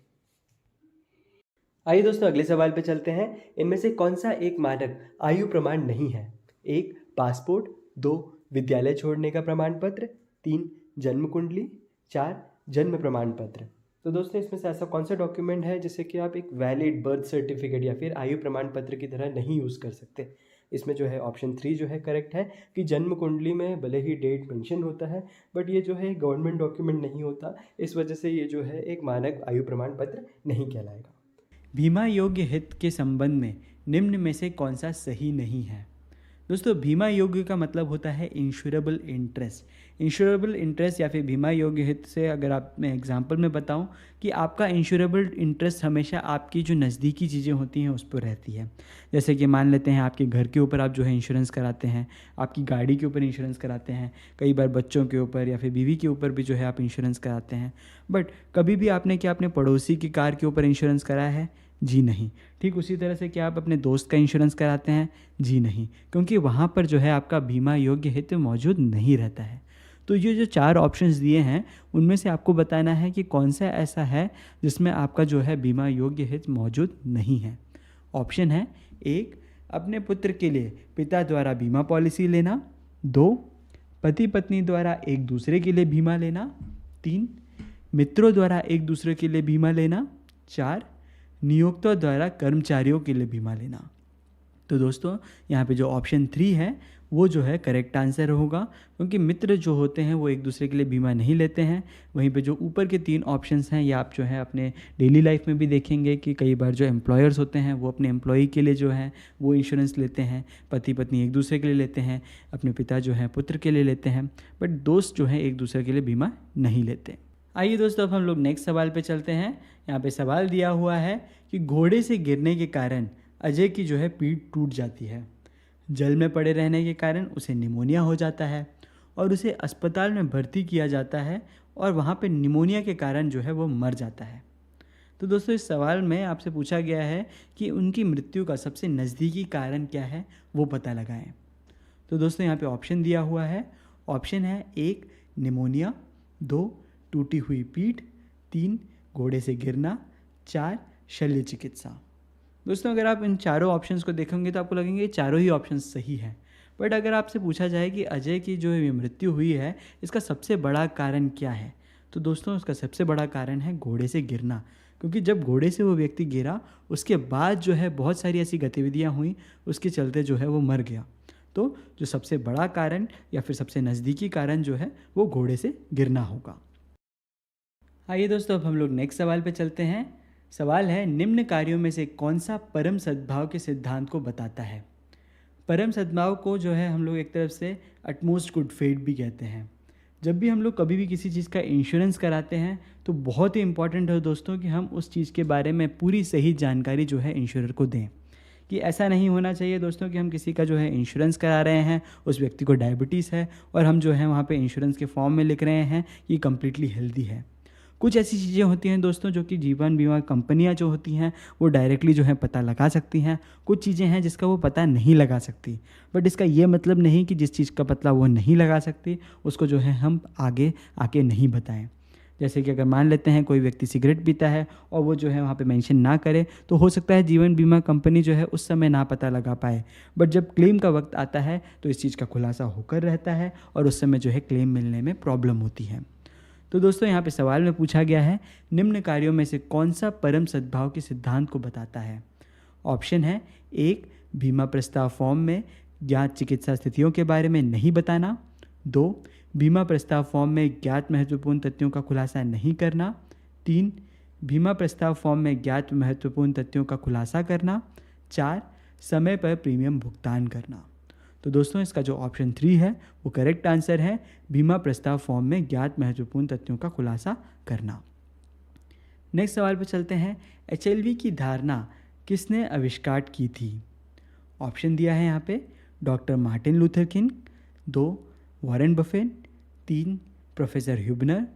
आइए दोस्तों अगले सवाल पे चलते हैं। इनमें से कौन सा एक मानक आयु प्रमाण नहीं है? 1, पासपोर्ट। 2, विद्यालय छोड़ने का प्रमाण पत्र। 3, जन्म कुंडली। 4, जन्म प्रमाण पत्र। तो दोस्तों इसमें से ऐसा कौन सा डॉक्यूमेंट है जिसे कि आप एक वैलिड बर्थ सर्टिफिकेट या फिर आयु प्रमाण पत्र की तरह नहीं यूज़ कर सकते? इसमें जो है ऑप्शन 3 जो है करेक्ट है, कि जन्म कुंडली में भले ही डेट मेंशन होता है बट ये जो है गवर्नमेंट डॉक्यूमेंट नहीं होता, इस वजह से ये जो है एक मानक आयु प्रमाण पत्र नहीं कहलाएगा। बीमा योग्य हित के संबंध में निम्न में से कौन सा सही नहीं है? दोस्तों बीमा योग्य का मतलब होता है इंश्योरेबल इंटरेस्ट। इंश्योरेबल इंटरेस्ट या फिर बीमा योग्य हित से अगर आप मैं एग्जांपल में बताऊं कि आपका इंश्योरेबल इंटरेस्ट हमेशा आपकी जो नज़दीकी चीज़ें होती हैं उस पर रहती है। जैसे कि मान लेते हैं आपके घर के ऊपर आप जो है इंश्योरेंस कराते हैं, आपकी गाड़ी के ऊपर इंश्योरेंस कराते हैं, कई बार बच्चों के ऊपर या फिर बीवी के ऊपर भी जो है आप इंश्योरेंस कराते हैं। बट कभी भी आपने क्या अपने पड़ोसी की कार के ऊपर इंश्योरेंस कराया है? जी नहीं। ठीक उसी तरह से क्या आप अपने दोस्त का इंश्योरेंस कराते हैं? जी नहीं, क्योंकि वहाँ पर जो है आपका बीमा योग्य हित मौजूद नहीं रहता है। तो ये जो 4 ऑप्शंस दिए हैं उनमें से आपको बताना है कि कौन सा ऐसा है जिसमें आपका जो है बीमा योग्य हित मौजूद नहीं है। ऑप्शन है। 1, अपने पुत्र के लिए पिता द्वारा बीमा पॉलिसी लेना। 2, पति पत्नी द्वारा एक दूसरे के लिए बीमा लेना। 3, मित्रों द्वारा एक दूसरे के लिए बीमा लेना। 4, नियोक्ता द्वारा कर्मचारियों के लिए बीमा लेना। तो दोस्तों यहाँ पे जो ऑप्शन 3 है वो जो है करेक्ट आंसर होगा, क्योंकि मित्र जो होते हैं वो एक दूसरे के लिए बीमा नहीं लेते हैं। वहीं पे जो ऊपर के 3 ऑप्शंस हैं ये आप जो है अपने डेली लाइफ में भी देखेंगे कि कई बार जो एम्प्लॉयर्स होते हैं वो अपने एम्प्लॉई के लिए जो है वो इंश्योरेंस लेते हैं, पति पत्नी एक दूसरे के लिए लेते हैं, अपने पिता जो है पुत्र के लिए लेते हैं, बट दोस्त जो है एक दूसरे के लिए बीमा नहीं लेते। आइए दोस्तों अब हम लोग नेक्स्ट सवाल पे चलते हैं। यहाँ पे सवाल दिया हुआ है कि घोड़े से गिरने के कारण अजय की जो है पीठ टूट जाती है, जल में पड़े रहने के कारण उसे निमोनिया हो जाता है और उसे अस्पताल में भर्ती किया जाता है और वहाँ पे निमोनिया के कारण जो है वो मर जाता है। तो दोस्तों इस सवाल में आपसे पूछा गया है कि उनकी मृत्यु का सबसे नज़दीकी कारण क्या है वो पता लगाएं। तो दोस्तों यहाँ पे ऑप्शन दिया हुआ है। ऑप्शन है 1 निमोनिया, 2 टूटी हुई पीठ, 3 घोड़े से गिरना, 4 शल्य चिकित्सा। दोस्तों अगर आप इन चारों ऑप्शंस को देखेंगे तो आपको लगेंगे ये चारों ही ऑप्शंस सही हैं। बट अगर आपसे पूछा जाए कि अजय की जो ये मृत्यु हुई है इसका सबसे बड़ा कारण क्या है, तो दोस्तों उसका सबसे बड़ा कारण है घोड़े से गिरना। क्योंकि जब घोड़े से वो व्यक्ति गिरा उसके बाद जो है बहुत सारी ऐसी गतिविधियां हुई, उसके चलते जो है वो मर गया। तो जो सबसे बड़ा कारण या फिर सबसे नज़दीकी कारण जो है वो घोड़े से गिरना होगा। आइए दोस्तों अब हम लोग नेक्स्ट सवाल पे चलते हैं। सवाल है, निम्न कार्यों में से कौन सा परम सद्भाव के सिद्धांत को बताता है। परम सद्भाव को जो है हम लोग एक तरफ से अटमोस्ट गुड फेट भी कहते हैं। जब भी हम लोग कभी भी किसी चीज़ का इंश्योरेंस कराते हैं तो बहुत ही इंपॉर्टेंट है दोस्तों कि हम उस चीज़ के बारे में पूरी सही जानकारी जो है इंश्योरर को दें। कि ऐसा नहीं होना चाहिए दोस्तों कि हम किसी का जो है इंश्योरेंस करा रहे हैं, उस व्यक्ति को डायबिटीज़ है और हम जो है वहाँ पे इंश्योरेंस के फॉर्म में लिख रहे हैं कि कम्प्लीटली हेल्दी है। कुछ ऐसी चीज़ें होती हैं दोस्तों जो कि जीवन बीमा कंपनियां जो होती हैं वो डायरेक्टली जो है पता लगा सकती हैं। कुछ चीज़ें हैं जिसका वो पता नहीं लगा सकती। बट इसका ये मतलब नहीं कि जिस चीज़ का पता वो नहीं लगा सकती उसको जो है हम आगे आके नहीं बताएं। जैसे कि अगर मान लेते हैं कोई व्यक्ति सिगरेट पीता है और वो जो है वहाँ पे मेंशन ना करे तो हो सकता है जीवन बीमा कंपनी जो है उस समय ना पता लगा पाए। बट जब क्लेम का वक्त आता है तो इस चीज़ का खुलासा होकर रहता है और उस समय जो है क्लेम मिलने में प्रॉब्लम होती है। तो दोस्तों यहाँ पे सवाल में पूछा गया है, निम्न कार्यों में से कौन सा परम सद्भाव के सिद्धांत को बताता है। ऑप्शन है 1 बीमा प्रस्ताव फॉर्म में ज्ञात चिकित्सा स्थितियों के बारे में नहीं बताना, 2 बीमा प्रस्ताव फॉर्म में ज्ञात महत्वपूर्ण तथ्यों का खुलासा नहीं करना, 3 बीमा प्रस्ताव फॉर्म में ज्ञात महत्वपूर्ण तथ्यों का खुलासा करना, 4 समय पर प्रीमियम भुगतान करना। तो दोस्तों इसका जो ऑप्शन 3 है वो करेक्ट आंसर है, बीमा प्रस्ताव फॉर्म में ज्ञात महत्वपूर्ण तथ्यों का खुलासा करना। नेक्स्ट सवाल पर चलते हैं, HLV की धारणा किसने आविष्कार की थी। ऑप्शन दिया है यहाँ पे doctor Martin Luther King, 2 Warren Buffett, 3 professor Huebner,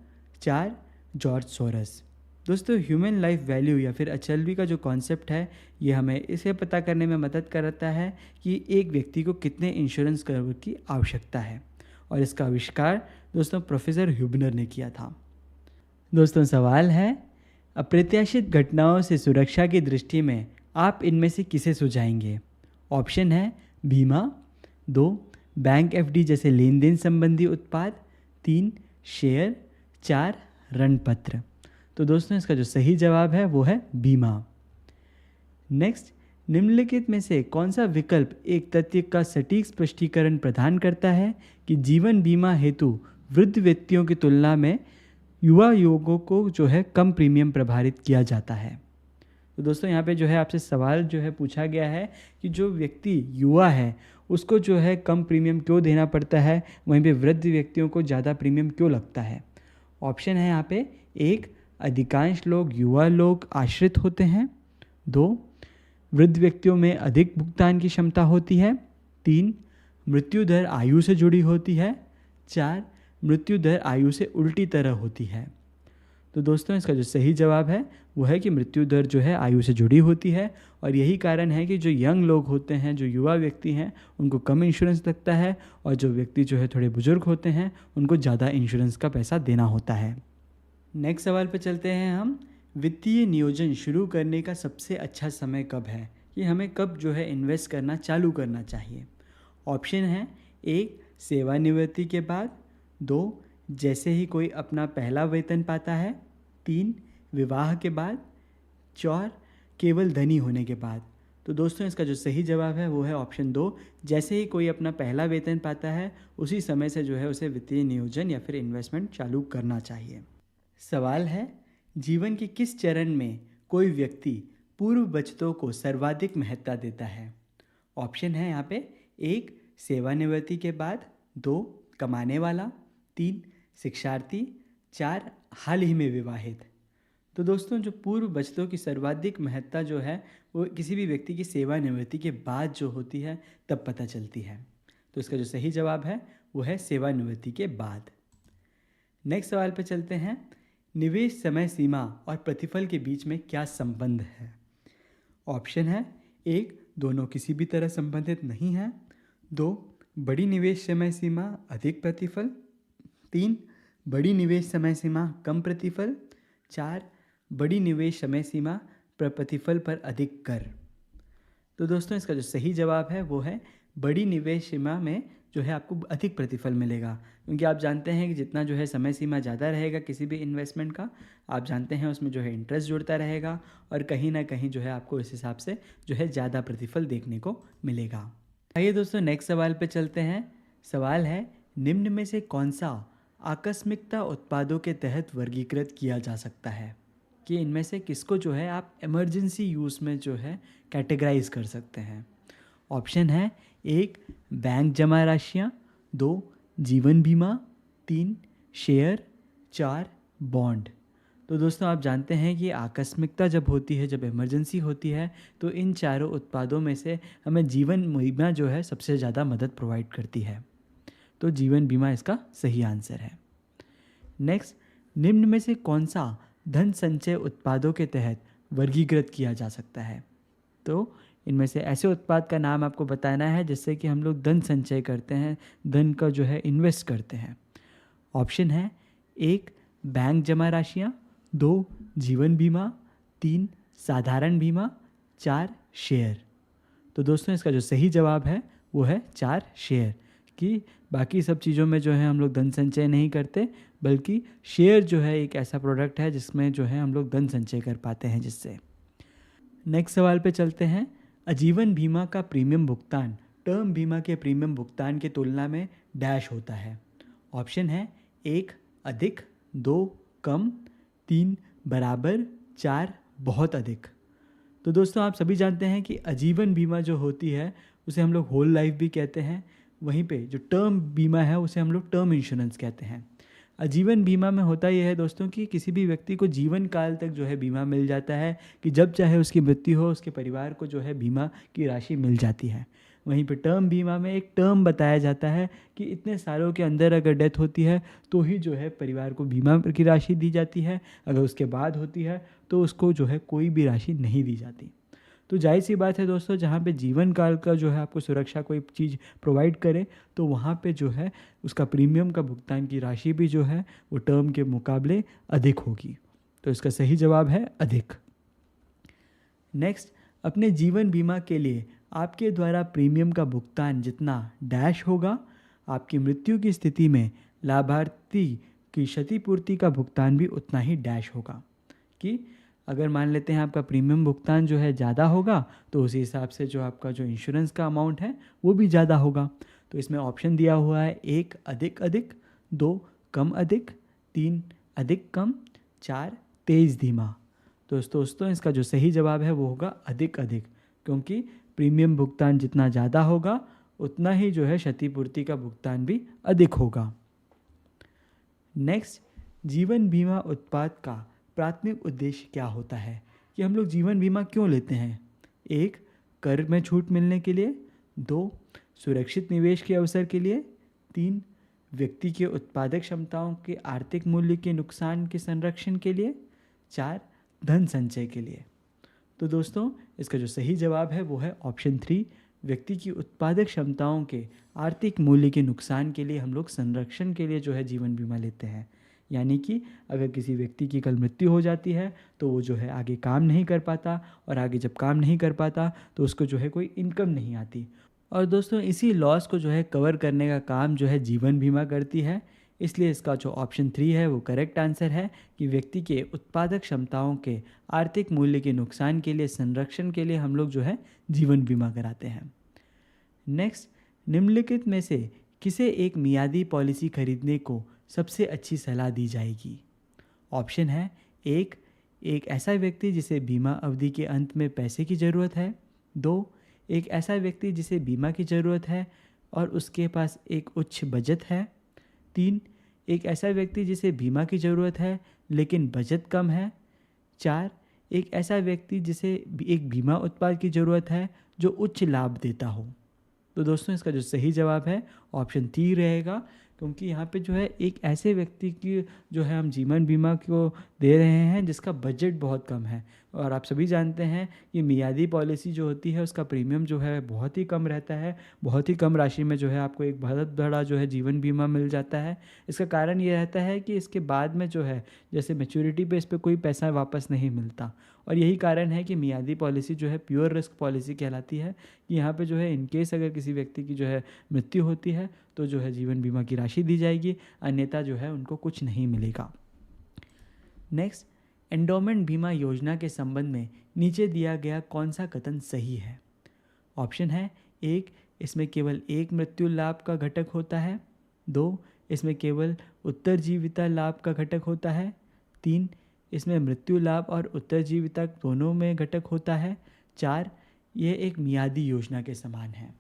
4 George Soros. दोस्तों ह्यूमन लाइफ वैल्यू या फिर HLV का जो कॉन्सेप्ट है ये हमें इसे पता करने में मदद करता है कि एक व्यक्ति को कितने इंश्योरेंस कवर की आवश्यकता है, और इसका आविष्कार दोस्तों प्रोफेसर ह्यूबनर ने किया था। दोस्तों सवाल है, अप्रत्याशित घटनाओं से सुरक्षा की दृष्टि में आप इनमें से किसे सुझाएंगे। ऑप्शन है बीमा, 2 बैंक FD जैसे लेन देन संबंधी उत्पाद, 3 शेयर, 4 ऋण पत्र। तो दोस्तों इसका जो सही जवाब है वो है बीमा। नेक्स्ट, निम्नलिखित में से कौन सा विकल्प एक तथ्य का सटीक स्पष्टीकरण प्रदान करता है कि जीवन बीमा हेतु वृद्ध व्यक्तियों की तुलना में युवा लोगों को जो है कम प्रीमियम प्रभावित किया जाता है। तो दोस्तों यहाँ पे जो है आपसे सवाल जो है पूछा गया है कि जो व्यक्ति युवा है उसको जो है कम प्रीमियम क्यों देना पड़ता है, वहीं पे वृद्ध व्यक्तियों को ज़्यादा प्रीमियम क्यों लगता है। ऑप्शन है यहाँ पे 1 अधिकांश युवा लोग आश्रित होते हैं, 2 वृद्ध व्यक्तियों में अधिक भुगतान की क्षमता होती है, 3 मृत्यु दर आयु से जुड़ी होती है, 4 मृत्यु दर आयु से उल्टी तरह होती है। तो दोस्तों इसका जो सही जवाब है वो है कि मृत्यु दर जो है आयु से जुड़ी होती है, और यही कारण है कि जो यंग लोग होते हैं, जो युवा व्यक्ति हैं, उनको कम इंश्योरेंस लगता है, और जो व्यक्ति जो है थोड़े बुजुर्ग होते हैं उनको ज़्यादा इंश्योरेंस का पैसा देना होता है। नेक्स्ट सवाल पे चलते हैं हम, वित्तीय नियोजन शुरू करने का सबसे अच्छा समय कब है, कि हमें कब जो है इन्वेस्ट करना चालू करना चाहिए। ऑप्शन है 1 सेवानिवृत्ति के बाद, 2 जैसे ही कोई अपना पहला वेतन पाता है, 3 विवाह के बाद, 4 केवल धनी होने के बाद। तो दोस्तों इसका जो सही जवाब है वो है ऑप्शन 2, जैसे ही कोई अपना पहला वेतन पाता है उसी समय से जो है उसे वित्तीय नियोजन या फिर इन्वेस्टमेंट चालू करना चाहिए। सवाल है, जीवन के किस चरण में कोई व्यक्ति पूर्व बचतों को सर्वाधिक महत्ता देता है। ऑप्शन है यहाँ पे 1 सेवानिवृत्ति के बाद, 2 कमाने वाला, 3 शिक्षार्थी, 4 हाल ही में विवाहित। तो दोस्तों जो पूर्व बचतों की सर्वाधिक महत्ता जो है वो किसी भी व्यक्ति की सेवानिवृत्ति के बाद जो होती है तब पता चलती है। तो इसका जो सही जवाब है वो है सेवानिवृत्ति के बाद। नेक्स्ट सवाल पे चलते हैं, निवेश समय सीमा और प्रतिफल के बीच में क्या संबंध है। ऑप्शन है 1 दोनों किसी भी तरह संबंधित नहीं है, 2 बड़ी निवेश समय सीमा अधिक प्रतिफल। 3, बड़ी निवेश समय सीमा कम प्रतिफल। 4, बड़ी निवेश समय सीमा पर प्रतिफल पर अधिक कर। तो दोस्तों इसका जो सही जवाब है वो है बड़ी निवेश सीमा में जो है आपको अधिक प्रतिफल मिलेगा, क्योंकि आप जानते हैं कि जितना जो है समय सीमा ज़्यादा रहेगा किसी भी इन्वेस्टमेंट का, आप जानते हैं उसमें जो है इंटरेस्ट जुड़ता रहेगा और कहीं ना कहीं जो है आपको इस हिसाब से जो है ज़्यादा प्रतिफल देखने को मिलेगा। आइए दोस्तों नेक्स्ट सवाल पे चलते हैं। सवाल है, निम्न में से कौन सा आकस्मिकता उत्पादों के तहत वर्गीकृत किया जा सकता है, कि इनमें से किसको जो है आप इमरजेंसी यूज़ में जो है कैटेगराइज कर सकते हैं। ऑप्शन है 1, बैंक जमा राशियाँ। 2, जीवन बीमा। 3, शेयर। 4, बॉन्ड। तो दोस्तों आप जानते हैं कि आकस्मिकता जब होती है, जब इमरजेंसी होती है, तो इन चारों उत्पादों में से हमें जीवन बीमा जो है सबसे ज़्यादा मदद प्रोवाइड करती है। तो जीवन बीमा इसका सही आंसर है। नेक्स्ट, निम्न में से कौन सा धन संचय उत्पादों के तहत वर्गीकृत किया जा सकता है। तो इनमें से ऐसे उत्पाद का नाम आपको बताना है जिससे कि हम लोग धन संचय करते हैं, धन का जो है इन्वेस्ट करते हैं। ऑप्शन है 1, बैंक जमा राशियाँ। 2, जीवन बीमा। 3, साधारण बीमा। 4, शेयर। तो दोस्तों इसका जो सही जवाब है वो है 4, शेयर। कि बाकी सब चीज़ों में जो है हम लोग धन संचय नहीं करते, बल्कि शेयर जो है एक ऐसा प्रोडक्ट है जिसमें जो है हम लोग धन संचय कर पाते हैं जिससे। नेक्स्ट सवाल पे चलते हैं। आजीवन बीमा का प्रीमियम भुगतान टर्म बीमा के प्रीमियम भुगतान की तुलना में डैश होता है। ऑप्शन है 1, अधिक। 2, कम। 3, बराबर। 4, बहुत अधिक। तो दोस्तों आप सभी जानते हैं कि आजीवन बीमा जो होती है उसे हम लोग होल लाइफ भी कहते हैं, वहीं पे जो टर्म बीमा है उसे हम लोग टर्म इंश्योरेंस कहते हैं। आजीवन बीमा में होता यह है दोस्तों कि किसी भी व्यक्ति को जीवन काल तक जो है बीमा मिल जाता है, कि जब चाहे उसकी मृत्यु हो उसके परिवार को जो है बीमा की राशि मिल जाती है। वहीं पे टर्म बीमा में एक टर्म बताया जाता है कि इतने सालों के अंदर अगर डेथ होती है तो ही जो है परिवार को बीमा की राशि दी जाती है, अगर उसके बाद होती है तो उसको जो है कोई भी राशि नहीं दी जाती। तो जाहिर सी बात है दोस्तों, जहाँ पे जीवन काल का जो है आपको सुरक्षा कोई चीज़ प्रोवाइड करे तो वहाँ पे जो है उसका प्रीमियम का भुगतान की राशि भी जो है वो टर्म के मुकाबले अधिक होगी। तो इसका सही जवाब है अधिक। नेक्स्ट, अपने जीवन बीमा के लिए आपके द्वारा प्रीमियम का भुगतान जितना डैश होगा, आपकी मृत्यु की स्थिति में लाभार्थी की क्षतिपूर्ति का भुगतान भी उतना ही डैश होगा। कि अगर मान लेते हैं आपका प्रीमियम भुगतान जो है ज़्यादा होगा तो उसी हिसाब से जो आपका जो इंश्योरेंस का अमाउंट है वो भी ज़्यादा होगा। तो इसमें ऑप्शन दिया हुआ है 1, अधिक अधिक। 2, कम अधिक। 3, अधिक कम। 4, तेज धीमा। तो दोस्तों इसका जो सही जवाब है वो होगा अधिक अधिक, क्योंकि प्रीमियम भुगतान जितना ज़्यादा होगा उतना ही जो है क्षतिपूर्ति का भुगतान भी अधिक होगा। नेक्स्ट, जीवन बीमा उत्पाद का प्राथमिक उद्देश्य क्या होता है, कि हम लोग जीवन बीमा क्यों लेते हैं। 1, कर में छूट मिलने के लिए। 2, सुरक्षित निवेश के अवसर के लिए। 3, व्यक्ति के उत्पादक क्षमताओं के आर्थिक मूल्य के नुकसान के संरक्षण के लिए। 4, धन संचय के लिए। तो दोस्तों इसका जो सही जवाब है वो है ऑप्शन 3, व्यक्ति की उत्पादक क्षमताओं के आर्थिक मूल्य के नुकसान के लिए हम लोग संरक्षण के लिए जो है जीवन बीमा लेते हैं। यानी कि अगर किसी व्यक्ति की कल मृत्यु हो जाती है तो वो जो है आगे काम नहीं कर पाता, और आगे जब काम नहीं कर पाता तो उसको जो है कोई इनकम नहीं आती। और दोस्तों इसी लॉस को जो है कवर करने का काम जो है जीवन बीमा करती है। इसलिए इसका जो ऑप्शन 3 है वो करेक्ट आंसर है, कि व्यक्ति के उत्पादक क्षमताओं के आर्थिक मूल्य के नुकसान के लिए संरक्षण के लिए हम लोग जो है जीवन बीमा कराते हैं। नेक्स्ट, निम्नलिखित में से किसे एक मियादी पॉलिसी खरीदने को सबसे अच्छी सलाह दी जाएगी। ऑप्शन है 1, एक ऐसा व्यक्ति जिसे बीमा अवधि के अंत में पैसे की ज़रूरत है। 2, एक ऐसा व्यक्ति जिसे बीमा की ज़रूरत है और उसके पास एक उच्च बजट है। 3, एक ऐसा व्यक्ति जिसे बीमा की ज़रूरत है लेकिन बजट कम है। 4, एक ऐसा व्यक्ति जिसे एक बीमा उत्पाद की ज़रूरत है जो उच्च लाभ देता हो। तो दोस्तों इसका जो सही जवाब है ऑप्शन 3 रहेगा, क्योंकि यहाँ पे जो है एक ऐसे व्यक्ति की जो है हम जीवन बीमा को दे रहे हैं जिसका बजट बहुत कम है। और आप सभी जानते हैं कि मियादी पॉलिसी जो होती है उसका प्रीमियम जो है बहुत ही कम रहता है, बहुत ही कम राशि में जो है आपको एक बहुत बड़ा जो है जीवन बीमा मिल जाता है। इसका कारण ये रहता है कि इसके बाद में जो है जैसे मैच्योरिटी पे इस पे कोई पैसा वापस नहीं मिलता। और यही कारण है कि मियादी पॉलिसी जो है प्योर रिस्क पॉलिसी कहलाती है, कि यहाँ पे जो है इनकेस अगर किसी व्यक्ति की जो है मृत्यु होती है तो जो है जीवन बीमा की राशि दी जाएगी, अन्यथा जो है उनको कुछ नहीं मिलेगा। नेक्स्ट, एंडोमेंट बीमा योजना के संबंध में नीचे दिया गया कौन सा कथन सही है? ऑप्शन है 1, इसमें केवल एक मृत्यु लाभ का घटक होता है। 2, इसमें केवल उत्तरजीविता लाभ का घटक होता है। 3, इसमें मृत्यु लाभ और उत्तरजीविता दोनों में घटक होता है। 4, ये एक मियादी योजना के समान है।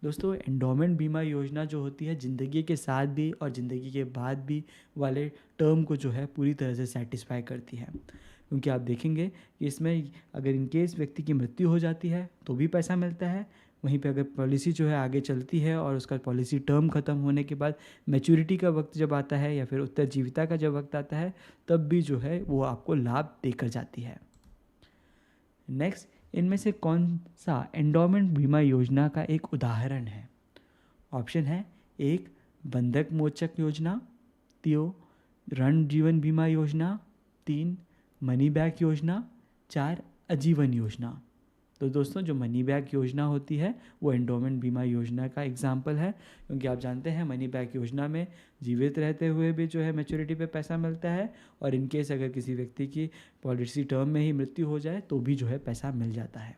दोस्तों, एंडोमेंट बीमा योजना जो होती है ज़िंदगी के साथ भी और ज़िंदगी के बाद भी वाले टर्म को जो है पूरी तरह से सेटिस्फाई करती है, क्योंकि आप देखेंगे कि इसमें अगर इनकेस व्यक्ति की मृत्यु हो जाती है तो भी पैसा मिलता है, वहीं पे अगर पॉलिसी जो है आगे चलती है और उसका पॉलिसी टर्म ख़त्म होने के बाद मैच्योरिटी का वक्त जब आता है या फिर उत्तरजीविता का जब वक्त आता है तब भी जो है वो आपको लाभ देकर जाती है। नेक्स्ट, इनमें से कौन सा एंडोमेंट बीमा योजना का एक उदाहरण है? ऑप्शन है 1, बंधक मोचक योजना। 2, ऋण जीवन बीमा योजना। 3, मनी बैक योजना। 4, आजीवन योजना। तो दोस्तों, जो मनी बैक योजना होती है वो एंडोमेंट बीमा योजना का एग्जाम्पल है, क्योंकि आप जानते हैं मनी बैक योजना में जीवित रहते हुए भी जो है मैच्योरिटी पे पैसा मिलता है, और इनकेस अगर किसी व्यक्ति की पॉलिसी टर्म में ही मृत्यु हो जाए तो भी जो है पैसा मिल जाता है।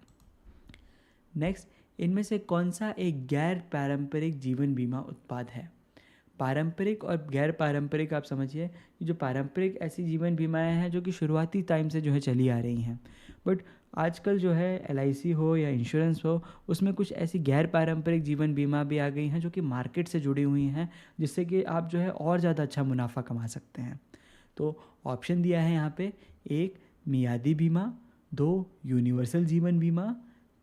नेक्स्ट, इनमें से कौन सा एक गैर पारंपरिक जीवन बीमा उत्पाद है? पारंपरिक और गैर पारंपरिक आप समझिए कि जो पारंपरिक ऐसी जीवन बीमाएं हैं जो कि शुरुआती टाइम से जो है चली आ रही हैं, बट आजकल जो है LIC हो या इंश्योरेंस हो उसमें कुछ ऐसी गैर पारंपरिक जीवन बीमा भी आ गई हैं जो कि मार्केट से जुड़ी हुई हैं, जिससे कि आप जो है और ज़्यादा अच्छा मुनाफा कमा सकते हैं। तो ऑप्शन दिया है यहाँ पे 1, मियादी बीमा। 2, यूनिवर्सल जीवन बीमा।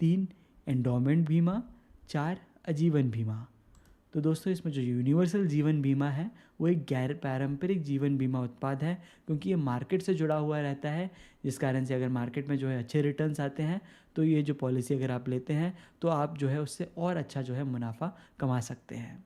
3, एंडोमेंट बीमा। 4, आजीवन बीमा। तो दोस्तों, इसमें जो यूनिवर्सल जीवन बीमा है वो एक गैर पारंपरिक जीवन बीमा उत्पाद है, क्योंकि ये मार्केट से जुड़ा हुआ रहता है, जिस कारण से अगर मार्केट में जो है अच्छे रिटर्न्स आते हैं तो ये जो पॉलिसी अगर आप लेते हैं तो आप जो है उससे और अच्छा जो है मुनाफा कमा सकते हैं।